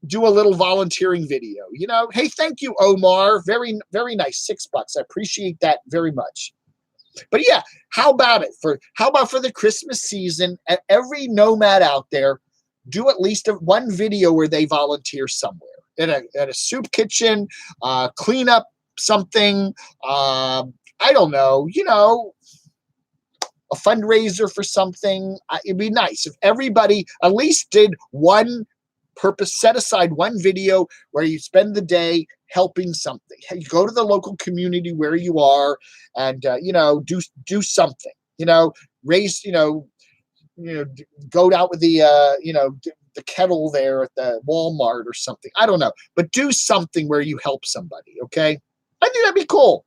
do a little volunteering video? Hey, thank you, Omar. Very, very nice. $6. I appreciate that very much. But yeah, how about for the Christmas season, every nomad out there, do at least one video where they volunteer somewhere at a soup kitchen, clean up something. I don't know, a fundraiser for something. It'd be nice if everybody at least did one purpose, set aside one video where you spend the day helping something. You go to the local community where you are and, do something, raise, go out with the the kettle there at the Walmart or something. I don't know, but do something where you help somebody. Okay, I think that'd be cool.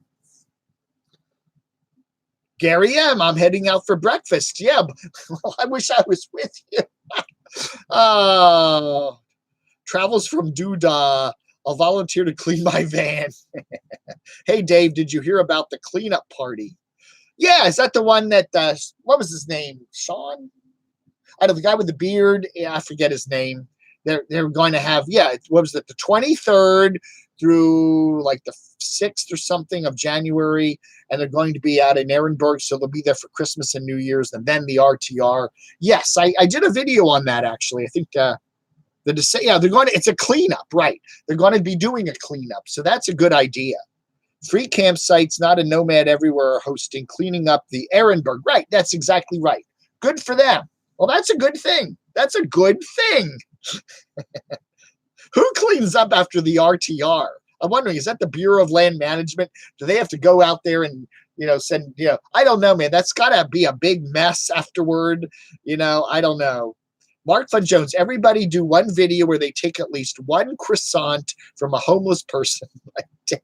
Gary M, I'm heading out for breakfast. Yeah, well, I wish I was with you. Travels from Duda. I'll volunteer to clean my van. Hey, Dave, did you hear about the cleanup party? Yeah, is that the one that, what was his name? Sean? I know the guy with the beard. Yeah, I forget his name. They're going to have, what was it? The 23rd through like the 6th or something of January. And they're going to be out in Ehrenberg. So they'll be there for Christmas and New Year's and then the RTR. Yes, I did a video on that actually. I think, it's a cleanup, right? They're going to be doing a cleanup. So that's a good idea. Free campsites, not a nomad everywhere, are hosting cleaning up the Ehrenberg. Right, that's exactly right. Good for them. Well, that's a good thing. That's a good thing. Who cleans up after the RTR? I'm wondering, is that the Bureau of Land Management? Do they have to go out there and, send, I don't know, man. That's got to be a big mess afterward. I don't know. Mark Fun Jones, everybody do one video where they take at least one croissant from a homeless person. He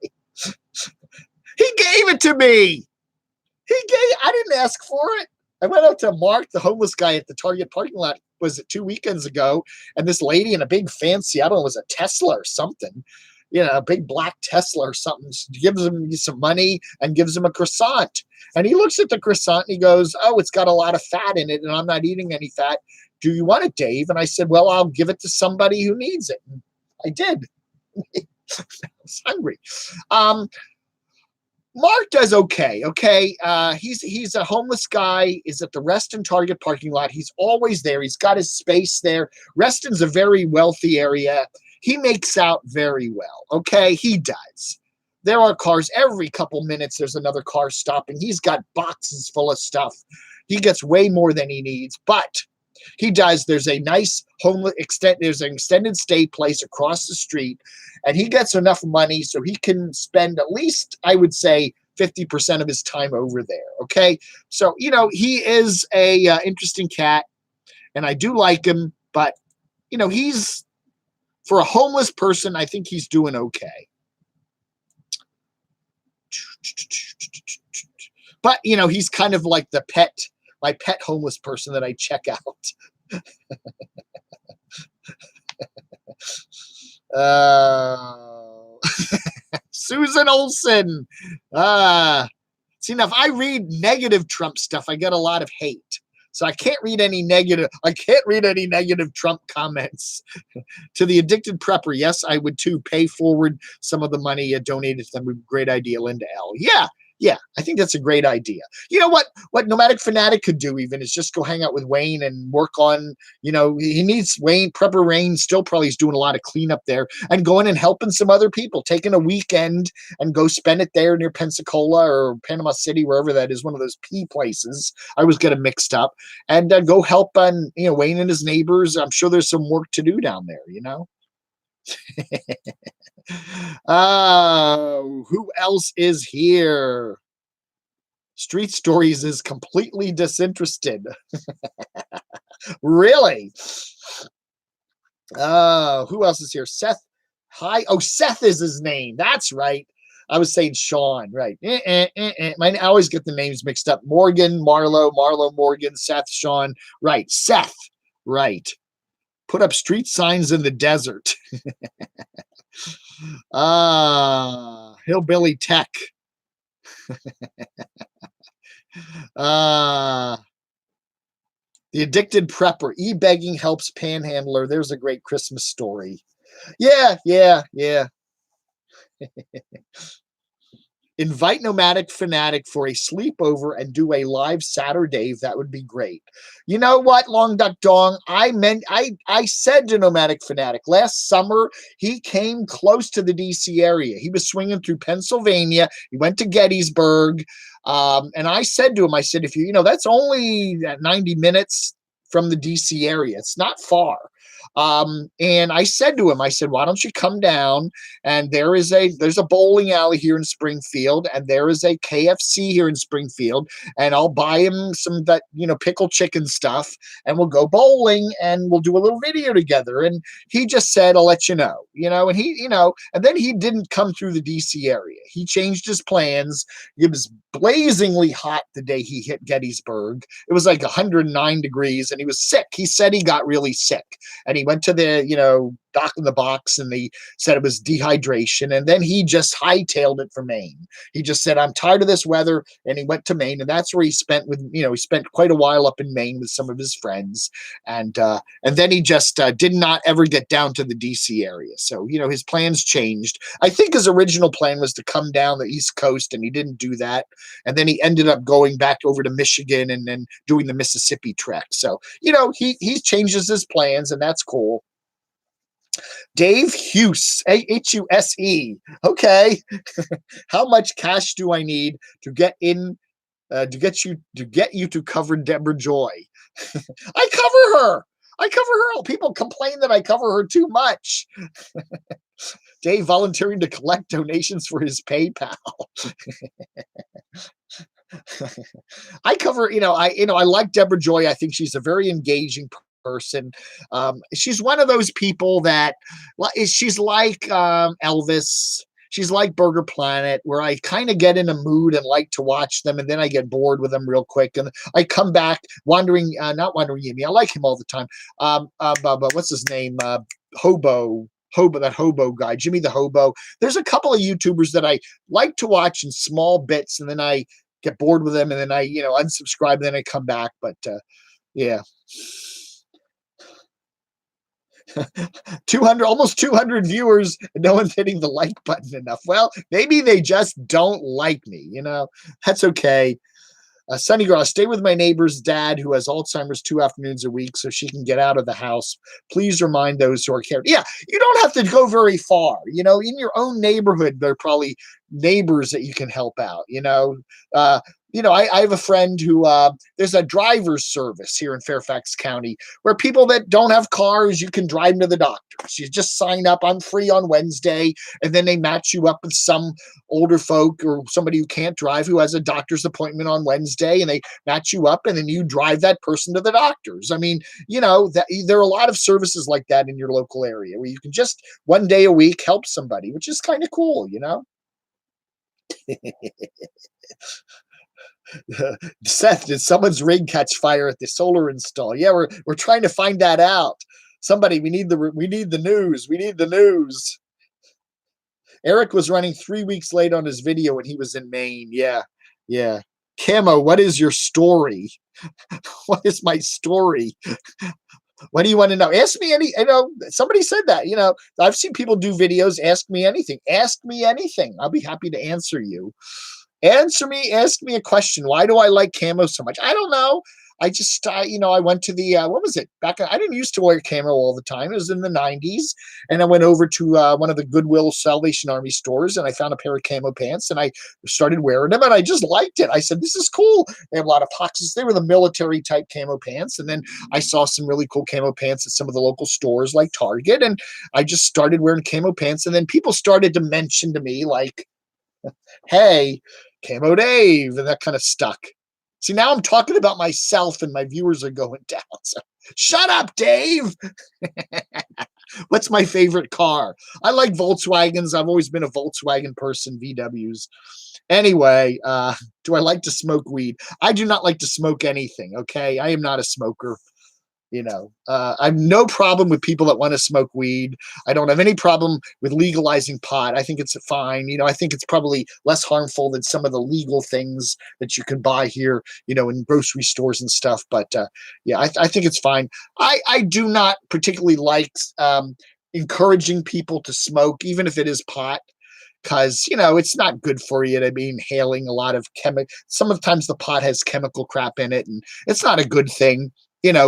gave it to me. I didn't ask for it. I went out to Mark, the homeless guy at the Target parking lot, was it 2 weekends ago? And this lady in a big fancy, I don't know, it was a Tesla or something, a big black Tesla or something, gives him some money and gives him a croissant. And he looks at the croissant and he goes, oh, it's got a lot of fat in it and I'm not eating any fat. Do you want it, Dave? And I said, well, I'll give it to somebody who needs it. And I did. I was hungry. Mark does okay. He's a homeless guy. Is at the Reston Target parking lot. He's always there. He's got his space there. Reston's a very wealthy area. He makes out very well. Okay, he does. There are cars every couple minutes. There's another car stopping. He's got boxes full of stuff. He gets way more than he needs. But He does. There's a nice there's an extended stay place across the street, and he gets enough money so he can spend at least, I would say, 50% of his time over there. Okay. So, he is a interesting cat, and I do like him, but, he's, for a homeless person, I think he's doing okay. But, he's kind of like my pet homeless person that I check out. Susan Olsen. See, now if I read negative Trump stuff, I get a lot of hate. So I can't read any negative Trump comments. To the addicted prepper, yes, I would too. Pay forward some of the money donated to them. Great idea, Linda L. Yeah, I think that's a great idea. You know what Nomadic Fanatic could do even is just go hang out with Wayne and work on, he needs Wayne, Prepper Wayne still probably is doing a lot of cleanup there, and going and helping some other people, taking a weekend and go spend it there near Pensacola or Panama City, wherever that is, one of those P places. I was getting mixed up, and go help on, Wayne and his neighbors. I'm sure there's some work to do down there, who else is here? Street Stories is completely disinterested. Really? Who else is here? Seth. Hi. Oh, Seth is his name. That's right. I was saying Sean, right? I always get the names mixed up. Morgan, Marlowe, Morgan, Seth, Sean. Right. Seth. Right. Put up street signs in the desert. Hillbilly Tech. The addicted prepper. E-begging helps panhandler. There's a great Christmas story. Yeah. Invite Nomadic Fanatic for a sleepover and do a live SATURDAVE. That would be great. You know what, Long Duck Dong? I said to Nomadic Fanatic last summer, he came close to the DC area. He was swinging through Pennsylvania. He went to Gettysburg. And I said to him, if that's only 90 minutes from the DC area. It's not far. And I said to him, why don't you come down? And there's a bowling alley here in Springfield, and there is a KFC here in Springfield, and I'll buy him some that, pickle chicken stuff, and we'll go bowling and we'll do a little video together. And he just said, I'll let you know, and he, and then he didn't come through the DC area. He changed his plans. It was blazingly hot the day he hit Gettysburg. It was like 109 degrees, and he was sick. He said he got really sick, and he went to the, doc in the box, and they said it was dehydration. And then he just hightailed it for Maine. He just said, I'm tired of this weather. And he went to Maine, and that's where he spent he spent quite a while up in Maine with some of his friends. And then he just did not ever get down to the DC area. So, his plans changed. I think his original plan was to come down the East Coast, and he didn't do that. And then he ended up going back over to Michigan and then doing the Mississippi trek. So, he changes his plans, and that's cool. Dave Huse, Huse. Okay. How much cash do I need to get you to cover Deborah Joy? I cover her. People complain that I cover her too much. Dave volunteering to collect donations for his PayPal. I cover, I like Deborah Joy. I think she's a very engaging person. She's one of those people that she's like Elvis. She's like Burger Planet, where I kind of get in a mood and like to watch them, and then I get bored with them real quick, and I come back not Wandering Yimmy. I like him all the time. What's his name? Hobo, that hobo guy, Jimmy the Hobo. There's a couple of YouTubers that I like to watch in small bits, and then I get bored with them, and then I unsubscribe, and then I come back. But yeah. almost 200 viewers, and no one's hitting the like button enough. Well, maybe they just don't like me. That's okay. Sunny girl, I stay with my neighbor's dad who has Alzheimer's 2 afternoons a week so she can get out of the house. Please remind those who are caring. Yeah, you don't have to go very far. In your own neighborhood, there are probably neighbors that you can help out. I have a friend who there's a driver's service here in Fairfax County where people that don't have cars, you can drive them to the doctors. You just sign up. I'm free on Wednesday, and then they match you up with some older folk or somebody who can't drive who has a doctor's appointment on Wednesday, and they match you up, and then you drive that person to the doctors. I mean, that there are a lot of services like that in your local area where you can just one day a week help somebody, which is kind of cool. Seth, did someone's rig catch fire at the solar install? Yeah, we're trying to find that out. Somebody, we need the news. We need the news. Eric was running 3 weeks late on his video when he was in Maine. Yeah. Camo, what is your story? What is my story? What do you want to know? Ask me somebody said that, I've seen people do videos. Ask me anything. Ask me anything. I'll be happy to answer you. Ask me a question. Why do I like camo so much? I don't know. I just, I went to the, what was it? I didn't used to wear camo all the time. It was in the 90s. And I went over to one of the Goodwill Salvation Army stores, and I found a pair of camo pants, and I started wearing them, and I just liked it. I said, this is cool. They have a lot of pockets. They were the military type camo pants. And then I saw some really cool camo pants at some of the local stores like Target. And I just started wearing camo pants. And then people started to mention to me like, hey, camodave, and that kind of stuck. See, now I'm talking about myself and my viewers are going down. So shut up, Dave. What's my favorite car? I like Volkswagens. I've always been a Volkswagen person, VWs. Anyway, do I like to smoke weed? I do not like to smoke anything, okay? I am not a smoker. I have no problem with people that want to smoke weed. I don't have any problem with legalizing pot. I think it's fine. I think it's probably less harmful than some of the legal things that you can buy here, in grocery stores and stuff. But I think it's fine. I do not particularly like encouraging people to smoke, even if it is pot. Because, it's not good for you to be inhaling a lot of sometimes the pot has chemical crap in it, and it's not a good thing.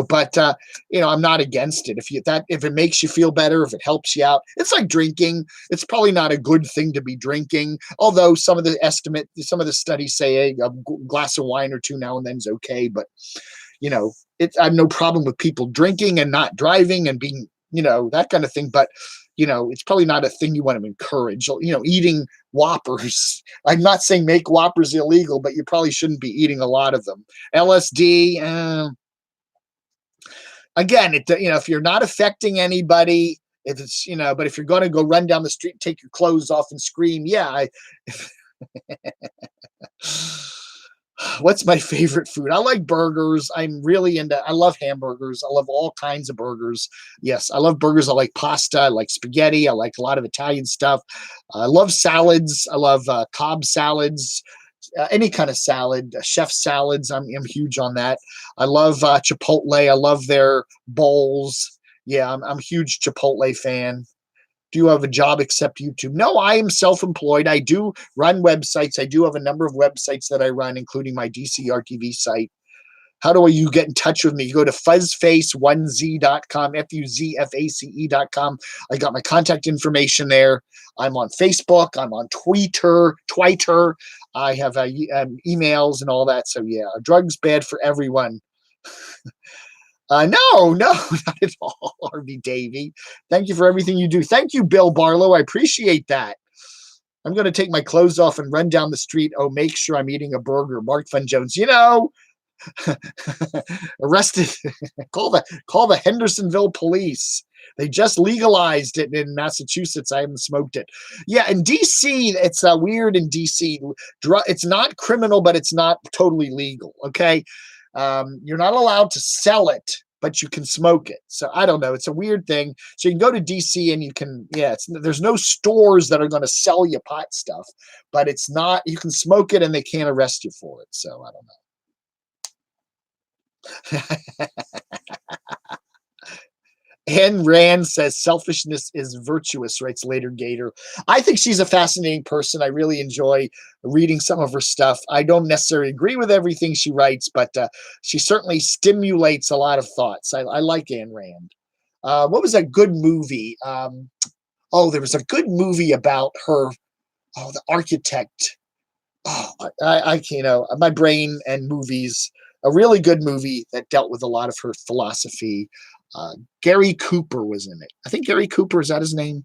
But I'm not against it. If it makes you feel better, if it helps you out, it's like drinking. It's probably not a good thing to be drinking. Although some of the studies say a glass of wine or two now and then is okay. But I have no problem with people drinking and not driving and being, that kind of thing. But it's probably not a thing you want to encourage. Eating Whoppers. I'm not saying make Whoppers illegal, but you probably shouldn't be eating a lot of them. LSD. Again, if you're not affecting anybody, if it's, but if you're going to go run down the street, take your clothes off and scream, What's my favorite food? I like burgers. I love hamburgers. I love all kinds of burgers. Yes, I love burgers. I like pasta. I like spaghetti. I like a lot of Italian stuff. I love salads. I love Cobb salads. Any kind of salad, chef salads. I'm huge on that. I love Chipotle. I love their bowls. Yeah, I'm a huge Chipotle fan. Do you have a job except YouTube? No, I am self-employed. I do run websites. I do have a number of websites that I run, including my DCRTV site. How do you get in touch with me? You go to fuzzface1z.com, FUZFACE.com. I got my contact information there. I'm on Facebook. I'm on Twitter. I have emails and all that. So, yeah, drugs bad for everyone. No, not at all, RV Davey. Thank you for everything you do. Thank you, Bill Barlow. I appreciate that. I'm going to take my clothes off and run down the street. Oh, make sure I'm eating a burger. Mark Fun Jones. Arrested. Call the Hendersonville police. They just legalized it in Massachusetts. I haven't smoked it. Yeah, in DC, it's weird. In DC, it's not criminal, but it's not totally legal. Okay, you're not allowed to sell it, but you can smoke it. So I don't know. It's a weird thing. So you can go to DC and you can. Yeah, there's no stores that are going to sell you pot stuff, but it's not. You can smoke it and they can't arrest you for it. So I don't know. Anne Rand says selfishness is virtuous, writes Later Gator. I think she's a fascinating person. I really enjoy reading some of her stuff. I don't necessarily agree with everything she writes, but she certainly stimulates a lot of thoughts. I like Anne Rand. What was a good movie? There was a good movie about her. Oh, the architect. Oh, my brain and movies. A really good movie that dealt with a lot of her philosophy. Gary Cooper was in it. I think Gary Cooper, is that his name?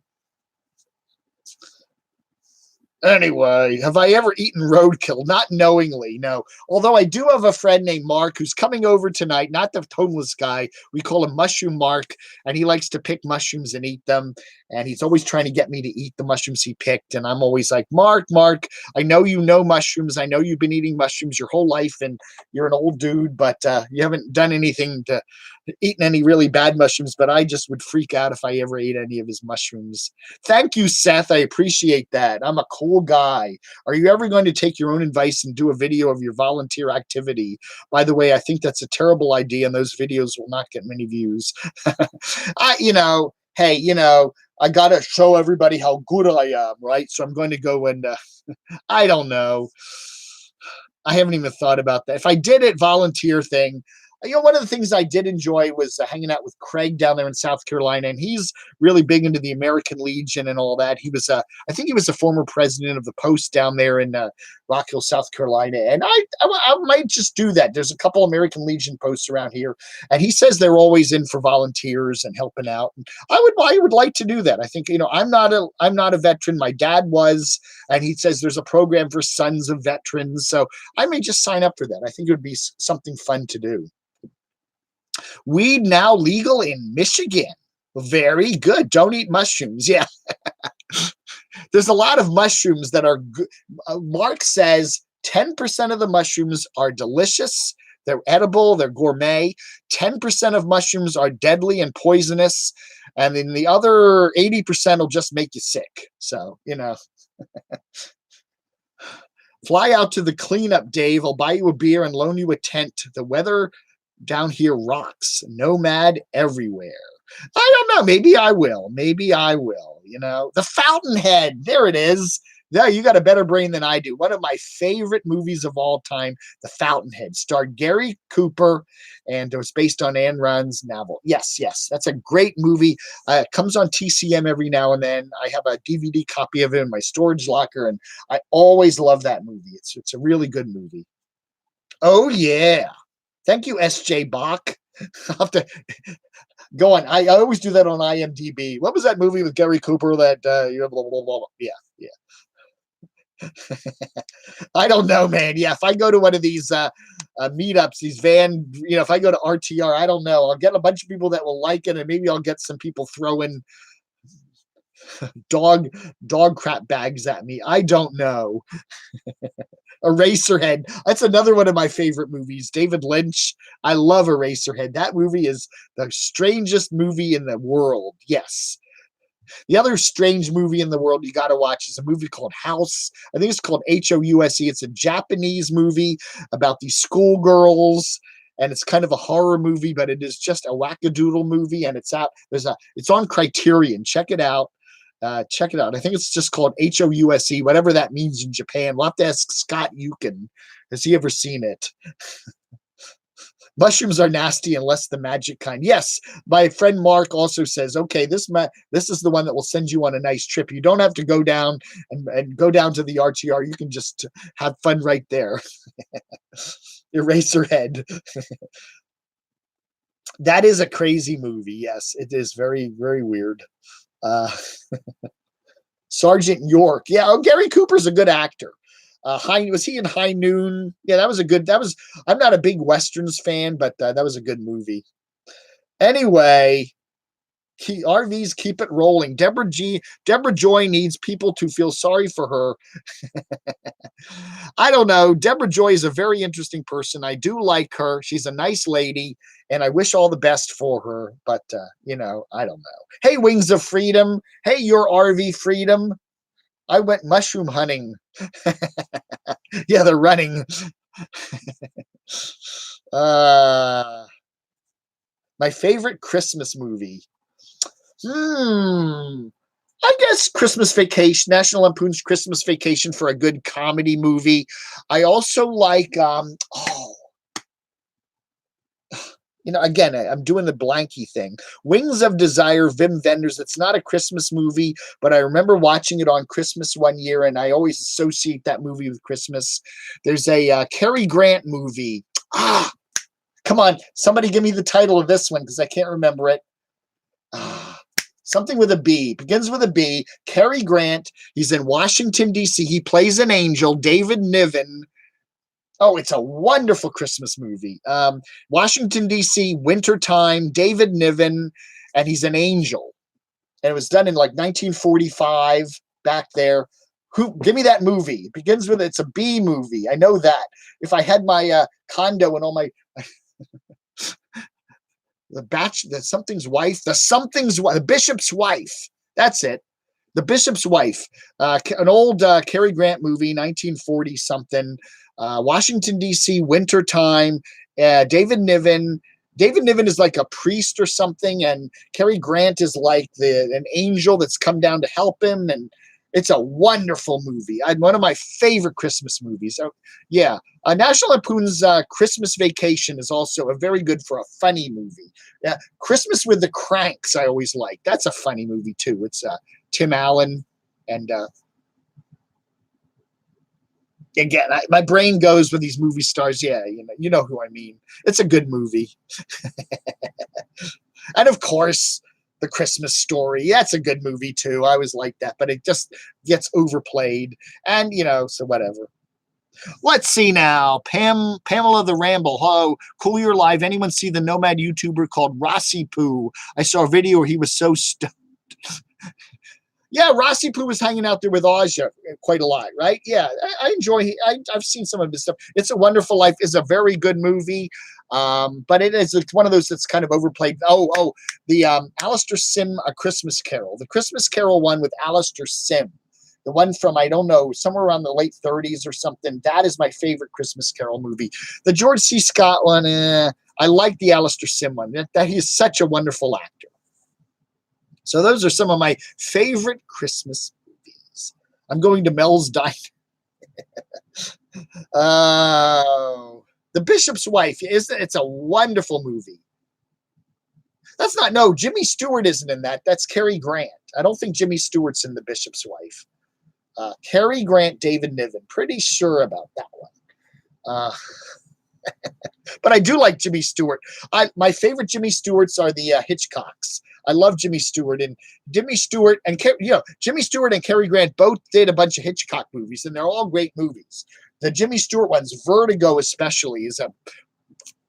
Anyway, have I ever eaten roadkill? Not knowingly, no. Although I do have a friend named Mark who's coming over tonight, not the homeless guy. We call him Mushroom Mark, and he likes to pick mushrooms and eat them. And he's always trying to get me to eat the mushrooms he picked. And I'm always like, Mark, I know you know mushrooms. I know you've been eating mushrooms your whole life, and you're an old dude, but you haven't done anything to eaten any really bad mushrooms. But I just would freak out if I ever ate any of his mushrooms. Thank you, Seth. I appreciate that. I'm a cool guy. Are you ever going to take your own advice and do a video of your volunteer activity? By the way, I think that's a terrible idea, and those videos will not get many views. I got to show everybody how good I am, right? So I'm going to go and, I don't know. I haven't even thought about that. If I did it volunteer thing, one of the things I did enjoy was hanging out with Craig down there in South Carolina, and he's really big into the American Legion and all that. He was, I think he was a former president of the Post down there in Rock Hill, South Carolina, and I might just do that. There's a couple American Legion posts around here, and he says they're always in for volunteers and helping out. And I would like to do that. I think I'm not a veteran. My dad was, and he says there's a program for sons of veterans, so I may just sign up for that. I think it would be something fun to do. Weed now legal in Michigan. Very good. Don't eat mushrooms. Yeah. There's a lot of mushrooms that are good. Mark says 10% of the mushrooms are delicious. They're edible. They're gourmet. 10% of mushrooms are deadly and poisonous. And then the other 80% will just make you sick. So, fly out to the cleanup, Dave. I'll buy you a beer and loan you a tent. The weather down here rocks. Nomad everywhere. I don't know. Maybe I will. The Fountainhead. There it is. Yeah, you got a better brain than I do. One of my favorite movies of all time, The Fountainhead, starred Gary Cooper, and it was based on Ayn Rand's novel. Yes, that's a great movie. It comes on TCM every now and then. I have a DVD copy of it in my storage locker, and I always love that movie. It's a really good movie. Oh, yeah. Thank you, S.J. Bach. I'll have to go on. I always do that on IMDb. What was that movie with Gary Cooper that blah, blah, blah, blah. Yeah. I don't know, man. Yeah, if I go to one of these meetups, these van, if I go to RTR, I don't know. I'll get a bunch of people that will like it, and maybe I'll get some people throwing dog crap bags at me. I don't know. Eraserhead. That's another one of my favorite movies. David Lynch. I love Eraserhead. That movie is the strangest movie in the world. Yes. The other strange movie in the world you got to watch is a movie called House. I think it's called House. It's a Japanese movie about these schoolgirls, and it's kind of a horror movie, but it is just a wackadoodle movie, and it's on Criterion. Check it out. I think it's just called House, whatever that means in Japan. We'll have to ask Scott Yukin. Has he ever seen it? Mushrooms are nasty unless the magic kind. Yes, my friend Mark also says, okay, this is the one that will send you on a nice trip. You don't have to go down and go down to the RTR. You can just have fun right there. Eraserhead. That is a crazy movie. Yes, it is very, very weird. Sergeant York. Yeah, Gary Cooper's a good actor. Was he in High Noon? Yeah, I'm not a big Westerns fan, but that was a good movie. Anyway, RVs keep it rolling. Deborah Joy needs people to feel sorry for her. I don't know. Deborah Joy is a very interesting person. I do like her. She's a nice lady, and I wish all the best for her. But, I don't know. Hey, Wings of Freedom. Hey, your RV Freedom. I went mushroom hunting. Yeah, they're running. My favorite Christmas movie. I guess Christmas Vacation, National Lampoon's Christmas Vacation for a good comedy movie. I also like, Again, I'm doing the blanky thing. Wings of Desire, Wim Wenders. It's not a Christmas movie, but I remember watching it on Christmas one year, and I always associate that movie with Christmas. There's a Cary Grant movie. Come on. Somebody give me the title of this one because I can't remember it. Something with a B. Begins with a B. Cary Grant. He's in Washington, D.C. He plays an angel, David Niven. Oh, it's a wonderful Christmas movie. Washington, D.C., wintertime, David Niven, and he's an angel. And it was done in like 1945 back there. Give me that movie. It begins with, it's a B movie. I know that. If I had my condo and all my... the bishop's wife. That's it. The Bishop's Wife. An old Cary Grant movie, 1940 something. Washington, D.C., wintertime. David Niven. David Niven is like a priest or something, and Cary Grant is like an angel that's come down to help him, and it's a wonderful movie. One of my favorite Christmas movies. Yeah. National Lampoon's Christmas Vacation is also a very good for a funny movie. Yeah. Christmas with the Cranks I always like. That's a funny movie too. It's Tim Allen and again, my brain goes with these movie stars. Yeah, you know who I mean. It's a good movie. And of course, The Christmas Story. Yeah, it's a good movie too. I always like that, but it just gets overplayed. And, so whatever. Let's see now. Pamela the Ramble. Hello, cool you're live. Anyone see the Nomad YouTuber called Rossi Poo? I saw a video where he was so stoned. Yeah, Rossi Poo was hanging out there with Aja quite a lot, right? Yeah, I enjoy. I've seen some of his stuff. It's a Wonderful Life is a very good movie, but it's one of those that's kind of overplayed. The Alistair Sim A Christmas Carol, the Christmas Carol one with Alistair Sim, the one from I don't know somewhere around the late 30s or something. That is my favorite Christmas Carol movie. The George C. Scott one, I like the Alistair Sim one. That he is such a wonderful actor. So those are some of my favorite Christmas movies. I'm going to Mel's Diner. The Bishop's Wife. It's a wonderful movie. Jimmy Stewart isn't in that. That's Cary Grant. I don't think Jimmy Stewart's in The Bishop's Wife. Cary Grant, David Niven. Pretty sure about that one. But I do like Jimmy Stewart. My favorite Jimmy Stewarts are the Hitchcocks. I love Jimmy Stewart, and Jimmy Stewart and Cary Grant both did a bunch of Hitchcock movies, and they're all great movies. The Jimmy Stewart ones, Vertigo especially, is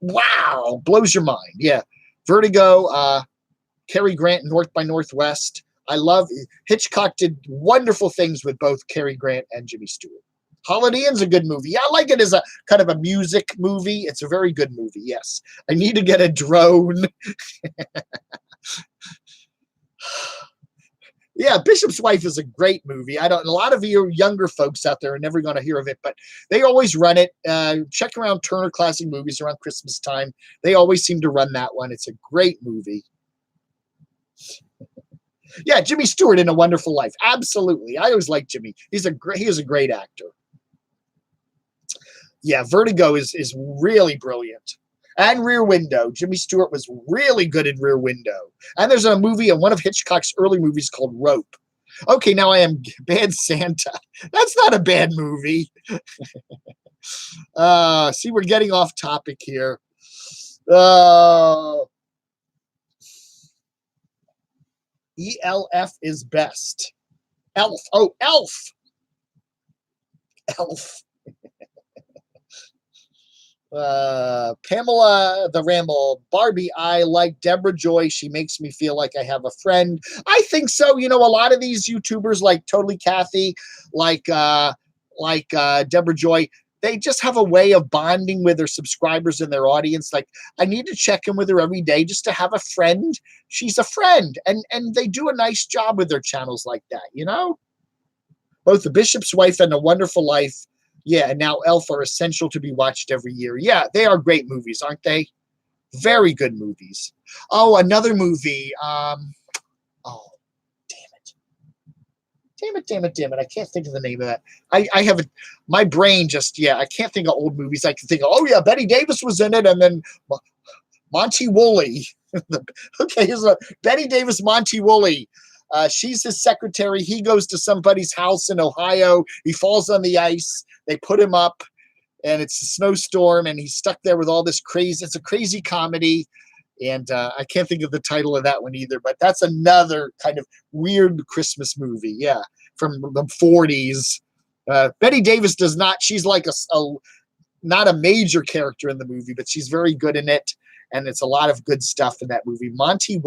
blows your mind. Yeah, Vertigo, Cary Grant, North by Northwest. I love Hitchcock did wonderful things with both Cary Grant and Jimmy Stewart. Holiday Inn's a good movie. Yeah, I like it as a kind of a music movie. It's a very good movie. Yes, I need to get a drone. Yeah, Bishop's Wife is a great movie. A lot of you younger folks out there are never going to hear of it, but they always run it. Check around Turner Classic Movies around Christmas time. They always seem to run that one. It's a great movie. Yeah, Jimmy Stewart in A Wonderful Life. Absolutely. I always like Jimmy. He is a great actor. Yeah, Vertigo is really brilliant. And Rear Window. Jimmy Stewart was really good in Rear Window. And there's a movie in one of Hitchcock's early movies called Rope. Okay, now I am Bad Santa. That's not a bad movie. See, we're getting off topic here. ELF is best. Elf. Oh, Elf. Elf. Pamela the Ramble. Barbie, I like Deborah Joy. She makes me feel like I have a friend. I think so. A lot of these YouTubers like Totally Kathy, like Deborah Joy, they just have a way of bonding with their subscribers and their audience. Like, I need to check in with her every day just to have a friend. She's a friend. And they do a nice job with their channels like that, Both The Bishop's Wife and A Wonderful Life, yeah, and now Elf are essential to be watched every year. Yeah, they are great movies, aren't they? Very good movies. Oh, another movie. Damn it. I can't think of the name of that. I have my brain just, I can't think of old movies. I can think of, Betty Davis was in it. And then Monty Woolley. Okay, here's a Betty Davis Monty Woolley. She's his secretary. He goes to somebody's house in Ohio. He falls on the ice. They put him up, and it's a snowstorm, and he's stuck there with all this crazy. It's a crazy comedy, and I can't think of the title of that one either, but that's another kind of weird Christmas movie, yeah, from the 40s. Betty Davis does not, she's like not a major character in the movie, but she's very good in it. And it's a lot of good stuff in that movie.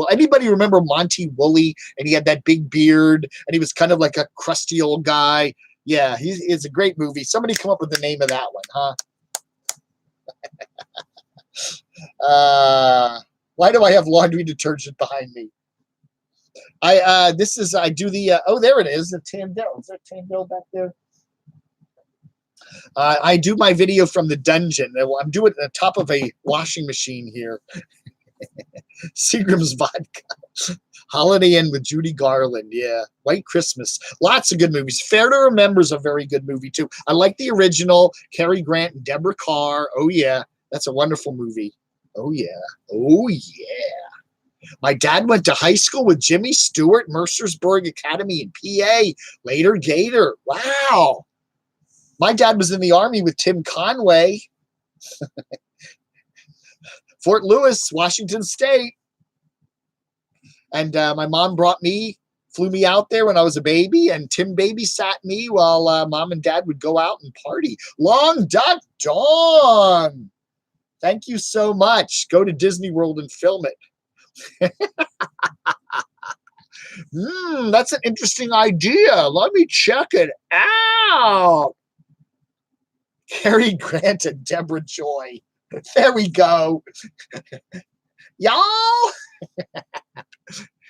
Anybody remember Monty Woolley? And he had that big beard, and he was kind of like a crusty old guy. Yeah, it's a great movie. Somebody come up with the name of that one, huh? Why do I have laundry detergent behind me? I do the, oh, there it is, the Tandell. Is there Tandell back there? I do my video from the dungeon. I'm doing it at the top of a washing machine here. Seagram's Vodka. Holiday Inn with Judy Garland. Yeah. White Christmas. Lots of good movies. Fair to Remember is a very good movie, too. I like the original. Cary Grant and Deborah Carr. Oh, yeah. That's a wonderful movie. Oh, yeah. Oh, yeah. My dad went to high school with Jimmy Stewart, Mercersburg Academy in PA. Later Gator. Wow. My dad was in the Army with Tim Conway. Fort Lewis, Washington State. And my mom flew me out there when I was a baby, and Tim babysat me while mom and dad would go out and party. Long Duck Dawn. Thank you so much. Go to Disney World and film it. That's an interesting idea. Let me check it out. Cary Grant and Deborah Joy. There we go. Y'all.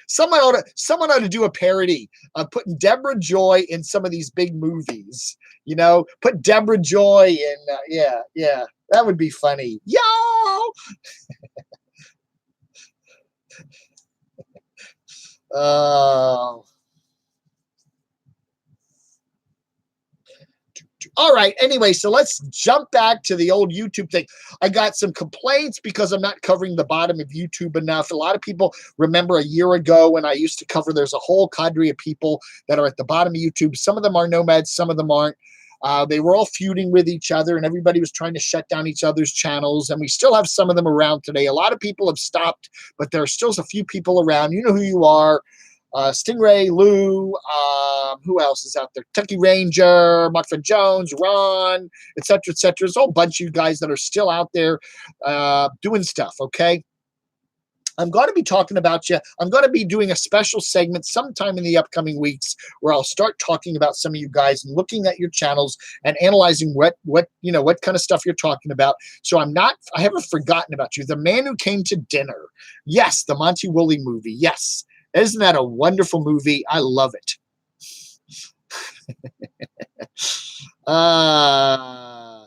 Someone ought to do a parody of putting Deborah Joy in some of these big movies. You know, put Deborah Joy in. Yeah. That would be funny. Y'all. All right. Anyway, so let's jump back to the old YouTube thing. I got some complaints because I'm not covering the bottom of YouTube enough. A lot of people remember a year ago when I used to cover, there's a whole cadre of people that are at the bottom of YouTube. Some of them are nomads, some of them aren't. They were all feuding with each other, and everybody was trying to shut down each other's channels. And we still have some of them around today. A lot of people have stopped, but there are still a few people around. You know who you are. Stingray, Lou, who else is out there? Tucky Ranger, Markford Jones, Ron, etc., etc. There's a whole bunch of you guys that are still out there doing stuff, okay? I'm going to be talking about you. I'm going to be doing a special segment sometime in the upcoming weeks where I'll start talking about some of you guys and looking at your channels and analyzing what kind of stuff you're talking about. So I haven't forgotten about you. The Man Who Came to Dinner. Yes, the Monty Woolley movie. Yes. Isn't that a wonderful movie? I love it. I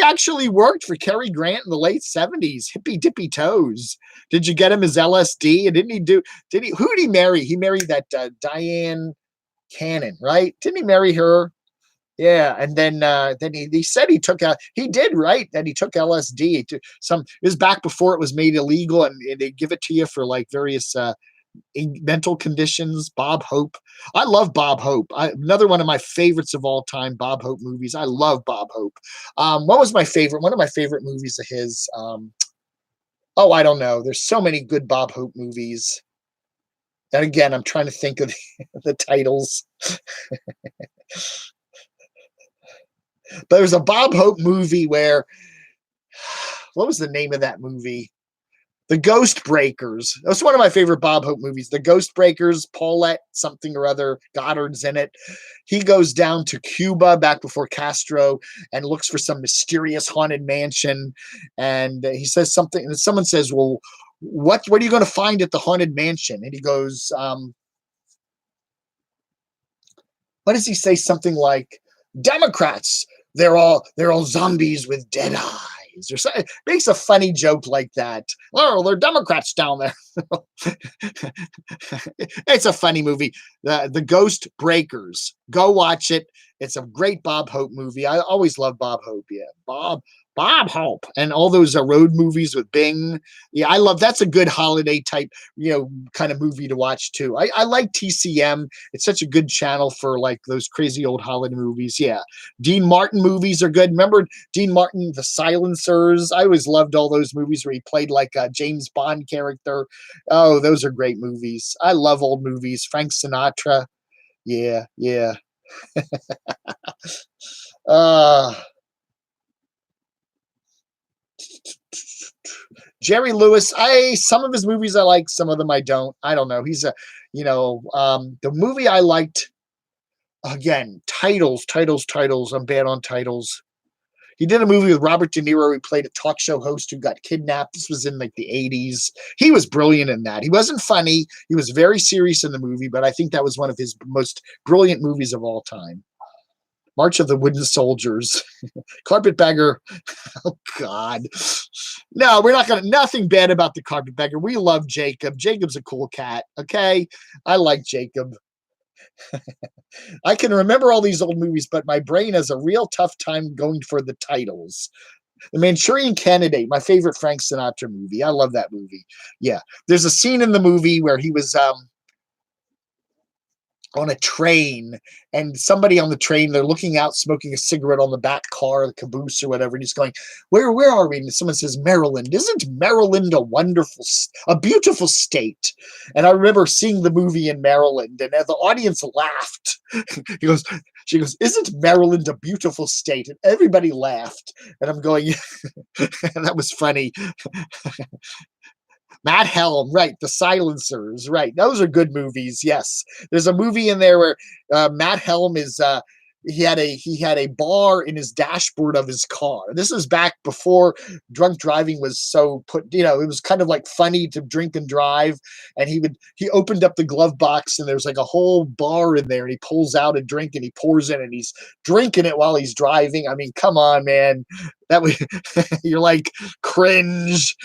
actually worked for Cary Grant in the late 70s. Hippy dippy toes. Did you get him his LSD? And who did he marry? He married that Diane Cannon, right? Didn't he marry her? Yeah, and then he said he took he did, right? That he took LSD. It was back before it was made illegal, and they give it to you for like various mental conditions. Bob Hope. I love Bob Hope. Another one of my favorites of all time, Bob Hope movies. I love Bob Hope. What was my favorite? One of my favorite movies of his. I don't know. There's so many good Bob Hope movies. And again, I'm trying to think of the titles. But there's a Bob Hope movie where, what was the name of that movie? The Ghost Breakers. That's one of my favorite Bob Hope movies. The Ghost Breakers, Paulette something or other, Goddard's in it. He goes down to Cuba back before Castro and looks for some mysterious haunted mansion. And he says something, and someone says, well, what are you going to find at the haunted mansion? And he goes, what does he say? Something like, Democrats. They're all zombies with dead eyes. Or something. Makes a funny joke like that. Oh, they're Democrats down there. It's a funny movie. The Ghost Breakers. Go watch it. It's a great Bob Hope movie. I always love Bob Hope. Yeah, Bob Bob Hope, and all those road movies with Bing. Yeah, I love that's a good holiday type, kind of movie to watch too. I like TCM. It's such a good channel for like those crazy old holiday movies. Yeah, Dean Martin movies are good. Remember Dean Martin, The Silencers? I always loved all those movies where he played like a James Bond character. Oh, those are great movies. I love old movies. Frank Sinatra. Yeah, yeah. Uh Jerry Lewis, I some of his movies I like, some of them I don't. I don't know. He's the movie I liked again, titles. I'm bad on titles. He did a movie with Robert De Niro. He played a talk show host who got kidnapped. This was in like the 80s. He was brilliant in that. He wasn't funny. He was very serious in the movie, but I think that was one of his most brilliant movies of all time. March of the Wooden Soldiers. Carpetbagger. Oh, God. No, we're not going to, nothing bad about the Carpetbagger. We love Jacob. Jacob's a cool cat. Okay. I like Jacob. I can remember all these old movies, but my brain has a real tough time going for the titles. The Manchurian Candidate, my favorite Frank Sinatra movie. I love that movie. Yeah. There's a scene in the movie where he was on a train, and somebody on the train, they're looking out smoking a cigarette on the back car, the caboose or whatever, and he's going, where are we? And someone says, Maryland. Isn't Maryland a beautiful state? And I remember seeing the movie in Maryland, and the audience laughed. She goes, isn't Maryland a beautiful state? And everybody laughed, and I'm going, that was funny. Matt Helm, right? The Silencers, right? Those are good movies. Yes, there's a movie in there where Matt Helm is he had a bar in his dashboard of his car. This is back before drunk driving was so it was kind of like funny to drink and drive. And he opened up the glove box, and there's like a whole bar in there, and he pulls out a drink and he pours in, and he's drinking it while he's driving. I mean, come on, man. That was you're like cringe.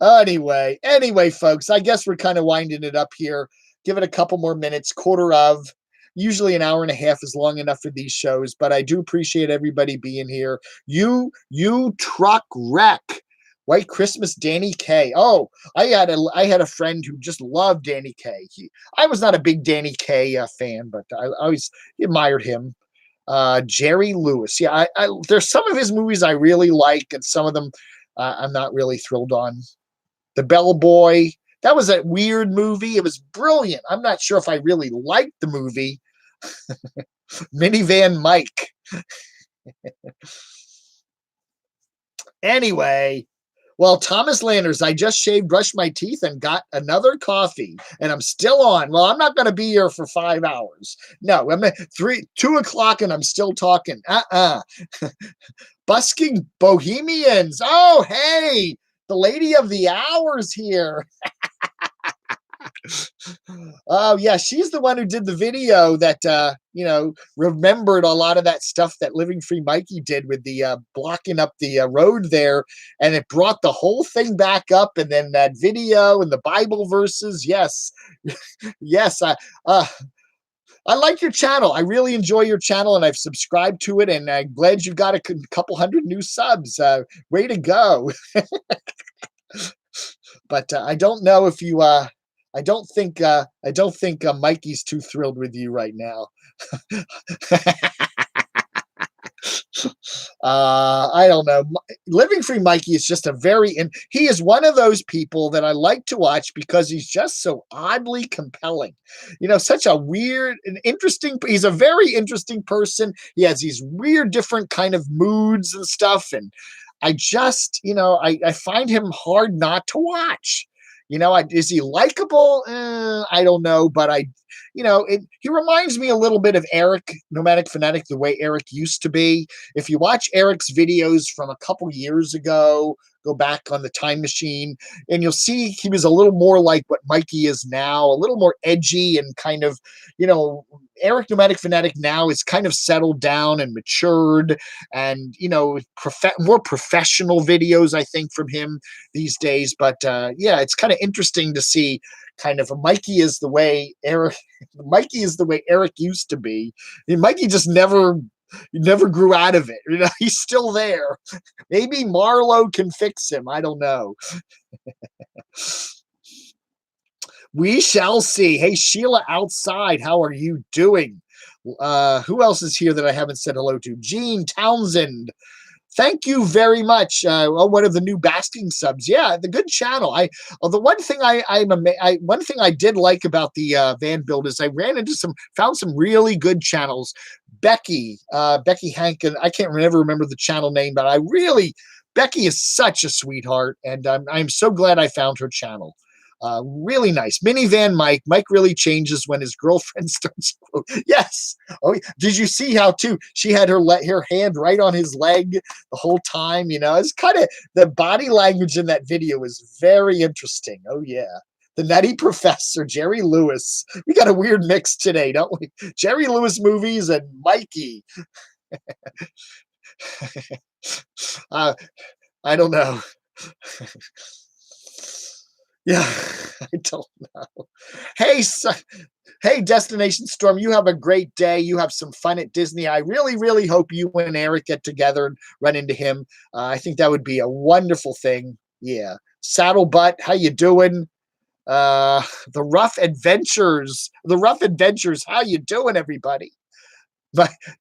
Anyway, folks, I guess we're kind of winding it up here. Give it a couple more minutes, quarter of. Usually an hour and a half is long enough for these shows, but I do appreciate everybody being here. You truck wreck. White Christmas, Danny Kaye. Oh, I had a friend who just loved Danny Kaye. I was not a big Danny Kaye fan, but I always admired him. Jerry Lewis. Yeah, there's some of his movies I really like, and some of them I'm not really thrilled on. The Bellboy. That was a weird movie. It was brilliant. I'm not sure if I really liked the movie. Minivan Mike. Anyway, well, Thomas Landers, I just shaved, brushed my teeth, and got another coffee, and I'm still on. Well, I'm not going to be here for 5 hours. No, I'm at 2 o'clock, and I'm still talking. Busking Bohemians. Oh, hey, the lady of the hours here. Oh, yeah, she's the one who did the video that, remembered a lot of that stuff that Living Free Mikey did with the blocking up the road there. And it brought the whole thing back up. And then that video and the Bible verses. Yes. Yes. I like your channel. I really enjoy your channel, and I've subscribed to it. And I'm glad you've got a couple hundred new subs. Way to go. But I don't know if you... I don't think Mikey's too thrilled with you right now. I don't know. Living Free Mikey is just he is one of those people that I like to watch because he's just so oddly compelling. Such a weird and interesting. He's a very interesting person. He has these weird, different kind of moods and stuff. And I just, I find him hard not to watch. Is he likable? I don't know, but he reminds me a little bit of Eric, Nomadic Fanatic, the way Eric used to be. If you watch Eric's videos from a couple years ago, go back on the time machine, and you'll see he was a little more like what Mikey is now, a little more edgy and kind of, Eric Nomadic Fanatic now is kind of settled down and matured, and more professional videos, I think, from him these days. But yeah, it's kind of interesting to see kind of Mikey is the way Eric. Mikey is the way Eric used to be. And Mikey just never grew out of it. He's still there. Maybe Marlowe can fix him. I don't know. We shall see. Hey, Sheila outside, how are you doing? Who else is here that I haven't said hello to? Gene Townsend. Thank you very much. One of the new basking subs. Yeah, the good channel. The one thing one thing I did like about the van build is I found some really good channels. Becky Hankin. I can't remember the channel name, but Becky is such a sweetheart, and I'm so glad I found her channel. Really nice. Minivan Mike. Mike really changes when his girlfriend starts. Yes. Oh, did you see how too? She had her hand right on his leg the whole time. It's kind of the body language in that video is very interesting. Oh yeah. The Nutty Professor, Jerry Lewis. We got a weird mix today, don't we? Jerry Lewis movies and Mikey. I don't know. Yeah, I don't know. Hey, Destination Storm, you have a great day. You have some fun at Disney. I really, really hope you and Eric get together and run into him. I think that would be a wonderful thing. Yeah. Saddlebutt, how you doing? The Rough Adventures. How you doing, everybody?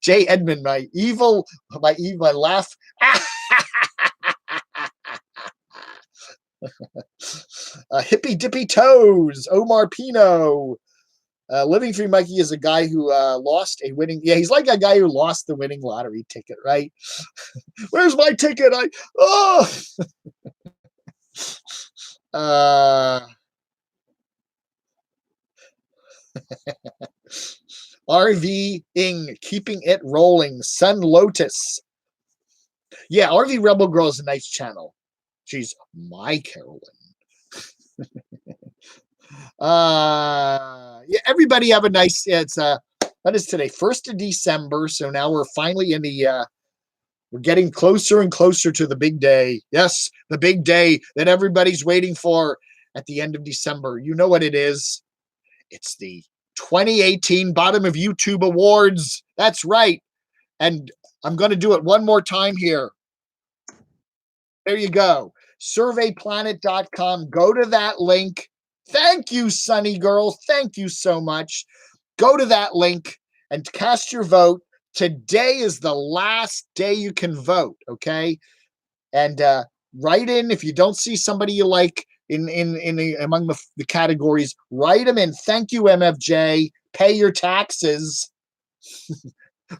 Jay Edmond, my laugh. Hippy Dippy Toes, Omar Pino. Living Free Mikey is a guy who lost a winning. Yeah, he's like a guy who lost the winning lottery ticket, right? Where's my ticket? RV-ing, keeping it rolling. Sun Lotus. Yeah, RV Rebel Girl is a nice channel. She's my Carolyn. Yeah, everybody have a nice. What is today? 1st of December. So now we're finally in the. We're getting closer and closer to the big day. Yes, the big day that everybody's waiting for at the end of December. You know what it is? It's the 2018 Bottom of YouTube Awards. That's right. And I'm going to do it one more time here. There you go. Surveyplanet.com. Go to that link. Thank you, Sonny girl. Thank you so much. Go to that link and cast your vote. Today is the last day you can vote, okay? And write in if you don't see somebody you like among the categories. Write them in. Thank you, MFJ. Pay your taxes.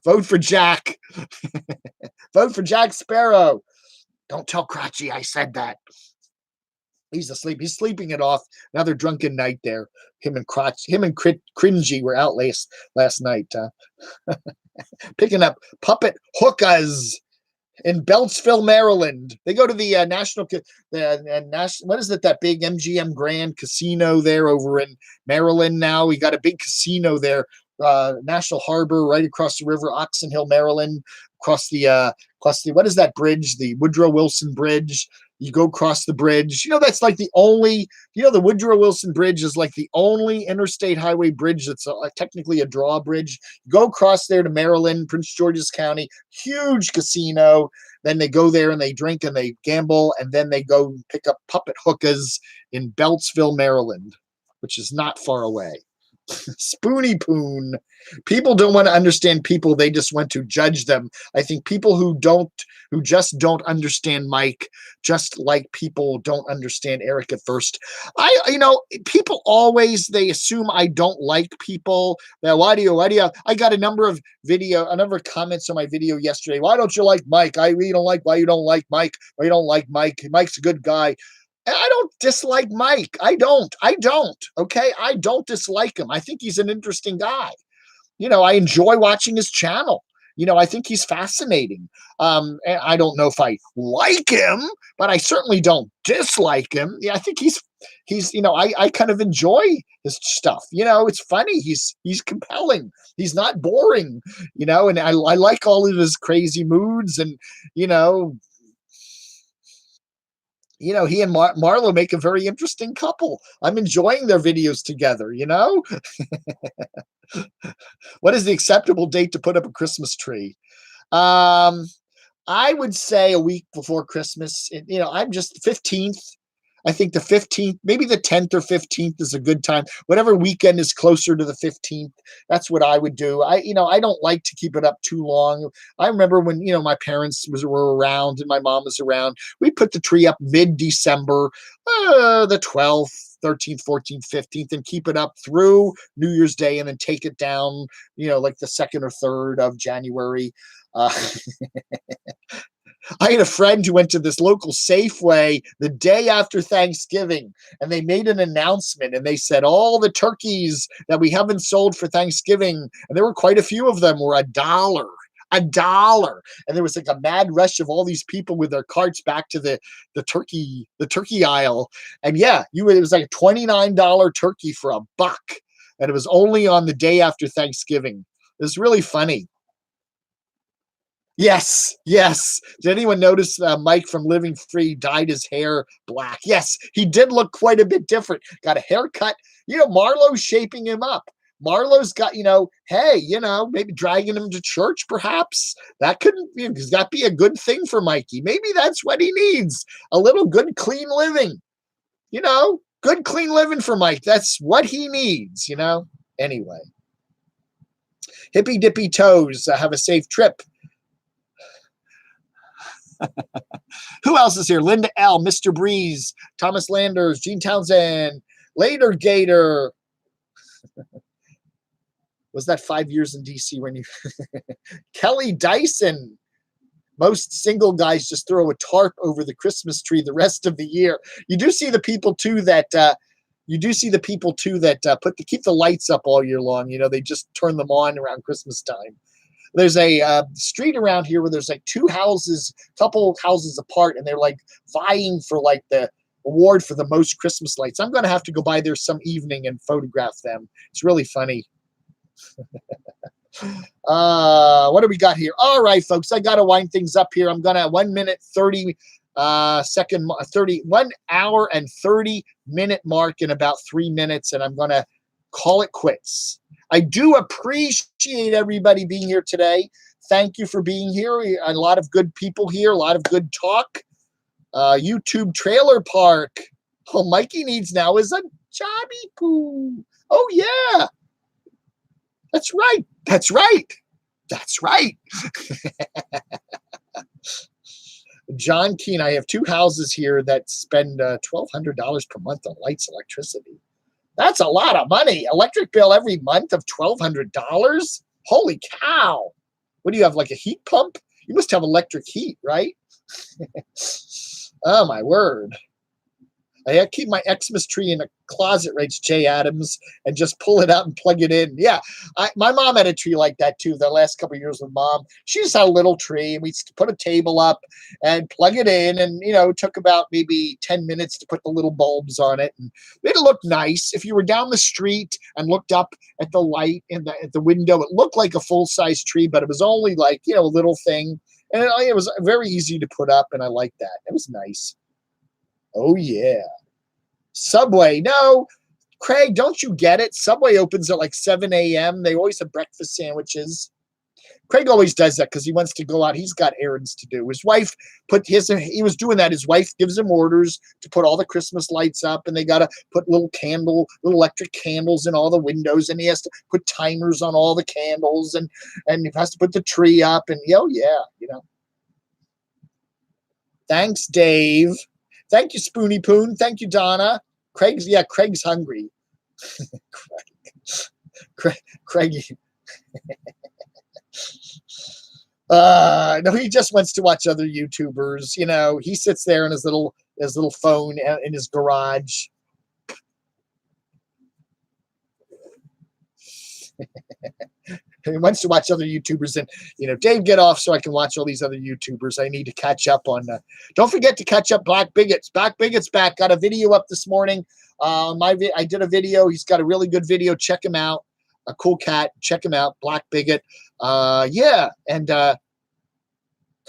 Vote for Jack. Vote for Jack Sparrow. Don't tell Crotchy I said that. He's asleep. He's sleeping it off. Another drunken night there. Him and Cringy were out last night. Picking up puppet hookahs in Beltsville, Maryland. They go to the national. What is it? That big MGM Grand Casino there over in Maryland. Now we got a big casino there. National Harbor, right across the river, Oxon Hill, Maryland. Across the what is that bridge? The Woodrow Wilson Bridge. You go across the bridge. That's like the only. The Woodrow Wilson Bridge is like the only interstate highway bridge that's technically a drawbridge. Go across there to Maryland, Prince George's County. Huge casino. Then they go there and they drink and they gamble, and then they go pick up puppet hookahs in Beltsville, Maryland, which is not far away. Spoony Poon. People don't want to understand people. They just want to judge them. I think people who just don't understand Mike, just like people don't understand Eric at first. People always, they assume I don't like people. Now, why do you? I got a number of comments on my video yesterday. Why don't you like Mike? Why you don't like Mike? Why you don't like Mike? Mike's a good guy. And I don't dislike Mike. I don't. Okay. I don't dislike him. I think he's an interesting guy. I enjoy watching his channel. I think he's fascinating. And I don't know if I like him, but I certainly don't dislike him. Yeah, I think he's I kind of enjoy his stuff. It's funny. He's compelling. He's not boring, and I like all of his crazy moods and, he and Marlowe make a very interesting couple. I'm enjoying their videos together, What is the acceptable date to put up a Christmas tree? I would say a week before Christmas. I'm just 15th. I think the 15th, maybe the 10th or 15th is a good time. Whatever weekend is closer to the 15th, that's what I would do. I don't like to keep it up too long. I remember when, my parents were around and my mom was around, we put the tree up mid-December, the 12th, 13th, 14th, 15th, and keep it up through New Year's Day and then take it down, like the 2nd or 3rd of January. I had a friend who went to this local Safeway the day after Thanksgiving, and they made an announcement, and they said all the turkeys that we haven't sold for Thanksgiving, and there were quite a few of them, were $1. $1. And there was like a mad rush of all these people with their carts back to the turkey aisle. And yeah, it was like a $29 turkey for $1. And it was only on the day after Thanksgiving. It was really funny. Yes. Did anyone notice Mike from Living Free dyed his hair black? Yes, he did look quite a bit different. Got a haircut. Marlowe's shaping him up. Marlowe's got, hey, maybe dragging him to church, perhaps. That couldn't that be a good thing for Mikey? Maybe that's what he needs. A little good, clean living. Good, clean living for Mike. That's what he needs, Anyway. Hippy dippy toes. Have a safe trip. Who else is here? Linda L., Mr. Breeze, Thomas Landers, Gene Townsend, Later Gator. Was that 5 years in DC when you Kelly Dyson? Most single guys just throw a tarp over the Christmas tree the rest of the year. You do see the people too that keep the lights up all year long. They just turn them on around Christmas time. There's a street around here where there's like couple houses apart, and they're like vying for like the award for the most Christmas lights. I'm going to have to go by there some evening and photograph them. It's really funny. What do we got here? All right, folks, I got to wind things up here. I'm going to 1 minute, 30 second, 1 hour and 30 minute mark in about 3 minutes. And I'm going to call it quits. I do appreciate everybody being here today. Thank you for being here. A lot of good people here, a lot of good talk. YouTube trailer park. All Mikey needs now is a jobby poo. Oh, yeah. That's right. John Keene, I have 2 houses here that spend $1,200 per month on lights, electricity. That's a lot of money. Electric bill every month of $1,200? Holy cow. What do you have, like a heat pump? You must have electric heat, right? Oh, my word. I keep my Xmas tree in a closet, writes Jay Adams, and just pull it out and plug it in. Yeah, my mom had a tree like that, too, the last couple of years with Mom. She just had a little tree, and we put a table up and plug it in, and, it took about maybe 10 minutes to put the little bulbs on it, and it looked nice. If you were down the street and looked up at the light at the window, it looked like a full-size tree, but it was only like, a little thing, and it was very easy to put up, and I liked that. It was nice. Oh, yeah. Subway. No, Craig, don't you get it? Subway opens at like 7 a.m. They always have breakfast sandwiches. Craig always does that because he wants to go out. He's got errands to do. His wife he was doing that. His wife gives him orders to put all the Christmas lights up, and they got to put little electric candles in all the windows, and he has to put timers on all the candles, and he has to put the tree up, and Thanks, Dave. Thank you, Spoony Poon. Thank you, Donna. Craig's hungry. Craig. No, he just wants to watch other YouTubers. He sits there in his little phone in his garage. He wants to watch other YouTubers, and Dave, get off so I can watch all these other YouTubers. I need to catch up on. Don't forget to catch up. Black Bigots. Black Bigots back. Got a video up this morning. I did a video. He's got a really good video. Check him out. A cool cat. Check him out. Black Bigot. Yeah, and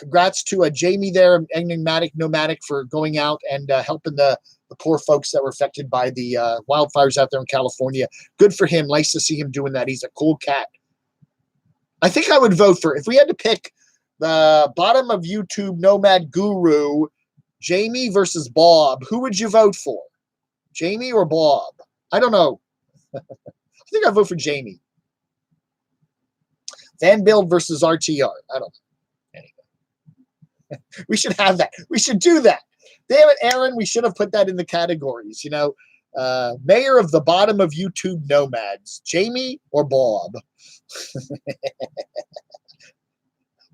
congrats to Jamie there, Nomadic, for going out and helping the poor folks that were affected by the wildfires out there in California. Good for him. Nice to see him doing that. He's a cool cat. I think I would vote for, if we had to pick the bottom of YouTube nomad guru, Jamie versus Bob, who would you vote for? Jamie or Bob? I don't know. I think I'd vote for Jamie. Van Build versus RTR. I don't know. Anyway. We should have that. We should do that. Damn it, Aaron. We should have put that in the categories. You know, mayor of the bottom of YouTube nomads, Jamie or Bob?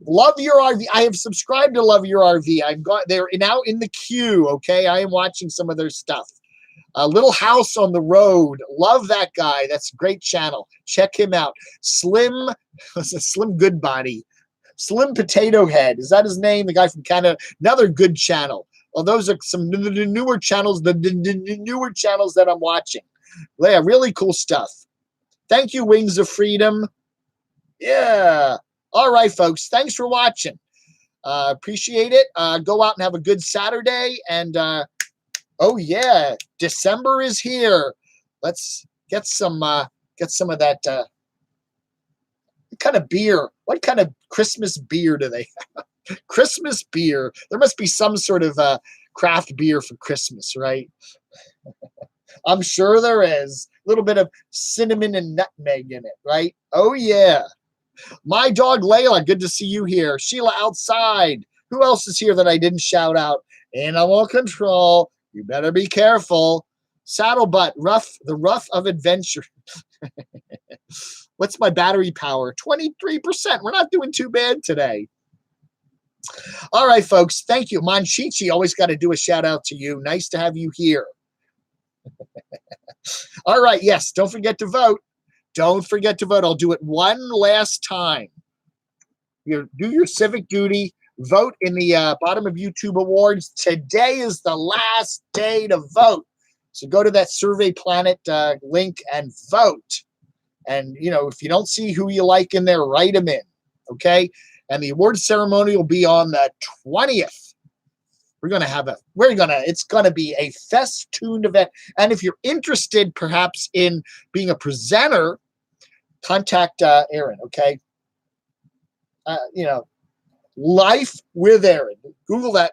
Love Your RV. I have subscribed to Love Your RV. They're now in the queue. Okay, I am watching some of their stuff. Little House on the Road. Love that guy. That's a great channel. Check him out. Slim Goodbody. Slim Potato Head. Is that his name? The guy from Canada. Another good channel. Well, those are some newer channels. The newer channels that I'm watching. Yeah, really cool stuff. Thank you, Wings of Freedom. Yeah. All right, folks. Thanks for watching. Appreciate it. Go out and have a good Saturday. And oh yeah, December is here. Let's get some of that. What kind of beer? What kind of Christmas beer do they have? Christmas beer. There must be some sort of craft beer for Christmas, right? I'm sure there is. A little bit of cinnamon and nutmeg in it, right? Oh yeah. My dog Layla, good to see you here. Sheila outside. Who else is here that I didn't shout out? Animal Control. You better be careful. Saddlebutt, the rough of adventure. What's my battery power? 23%. We're not doing too bad today. All right, folks. Thank you. Manchichi, always got to do a shout out to you. Nice to have you here. All right. Yes. Don't forget to vote. Don't forget to vote. I'll do it one last time. Do your civic duty. Vote in the bottom of YouTube awards. Today is the last day to vote. So go to that Survey Planet link and vote. And, you know, if you don't see who you like in there, write them in. Okay? And the award ceremony will be on the 20th. It's going to be a festooned event. And if you're interested perhaps in being a presenter, contact Aaron, okay? You know, Life with Aaron. Google that.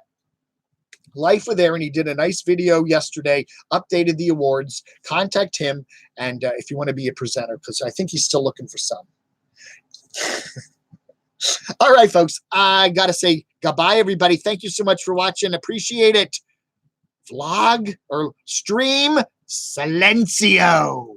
Life with Aaron. He did a nice video yesterday, updated the awards. Contact him. And if you want to be a presenter, because I think he's still looking for some. All right, folks. I got to say goodbye, everybody. Thank you so much for watching. Appreciate it. Vlog or stream Silencio.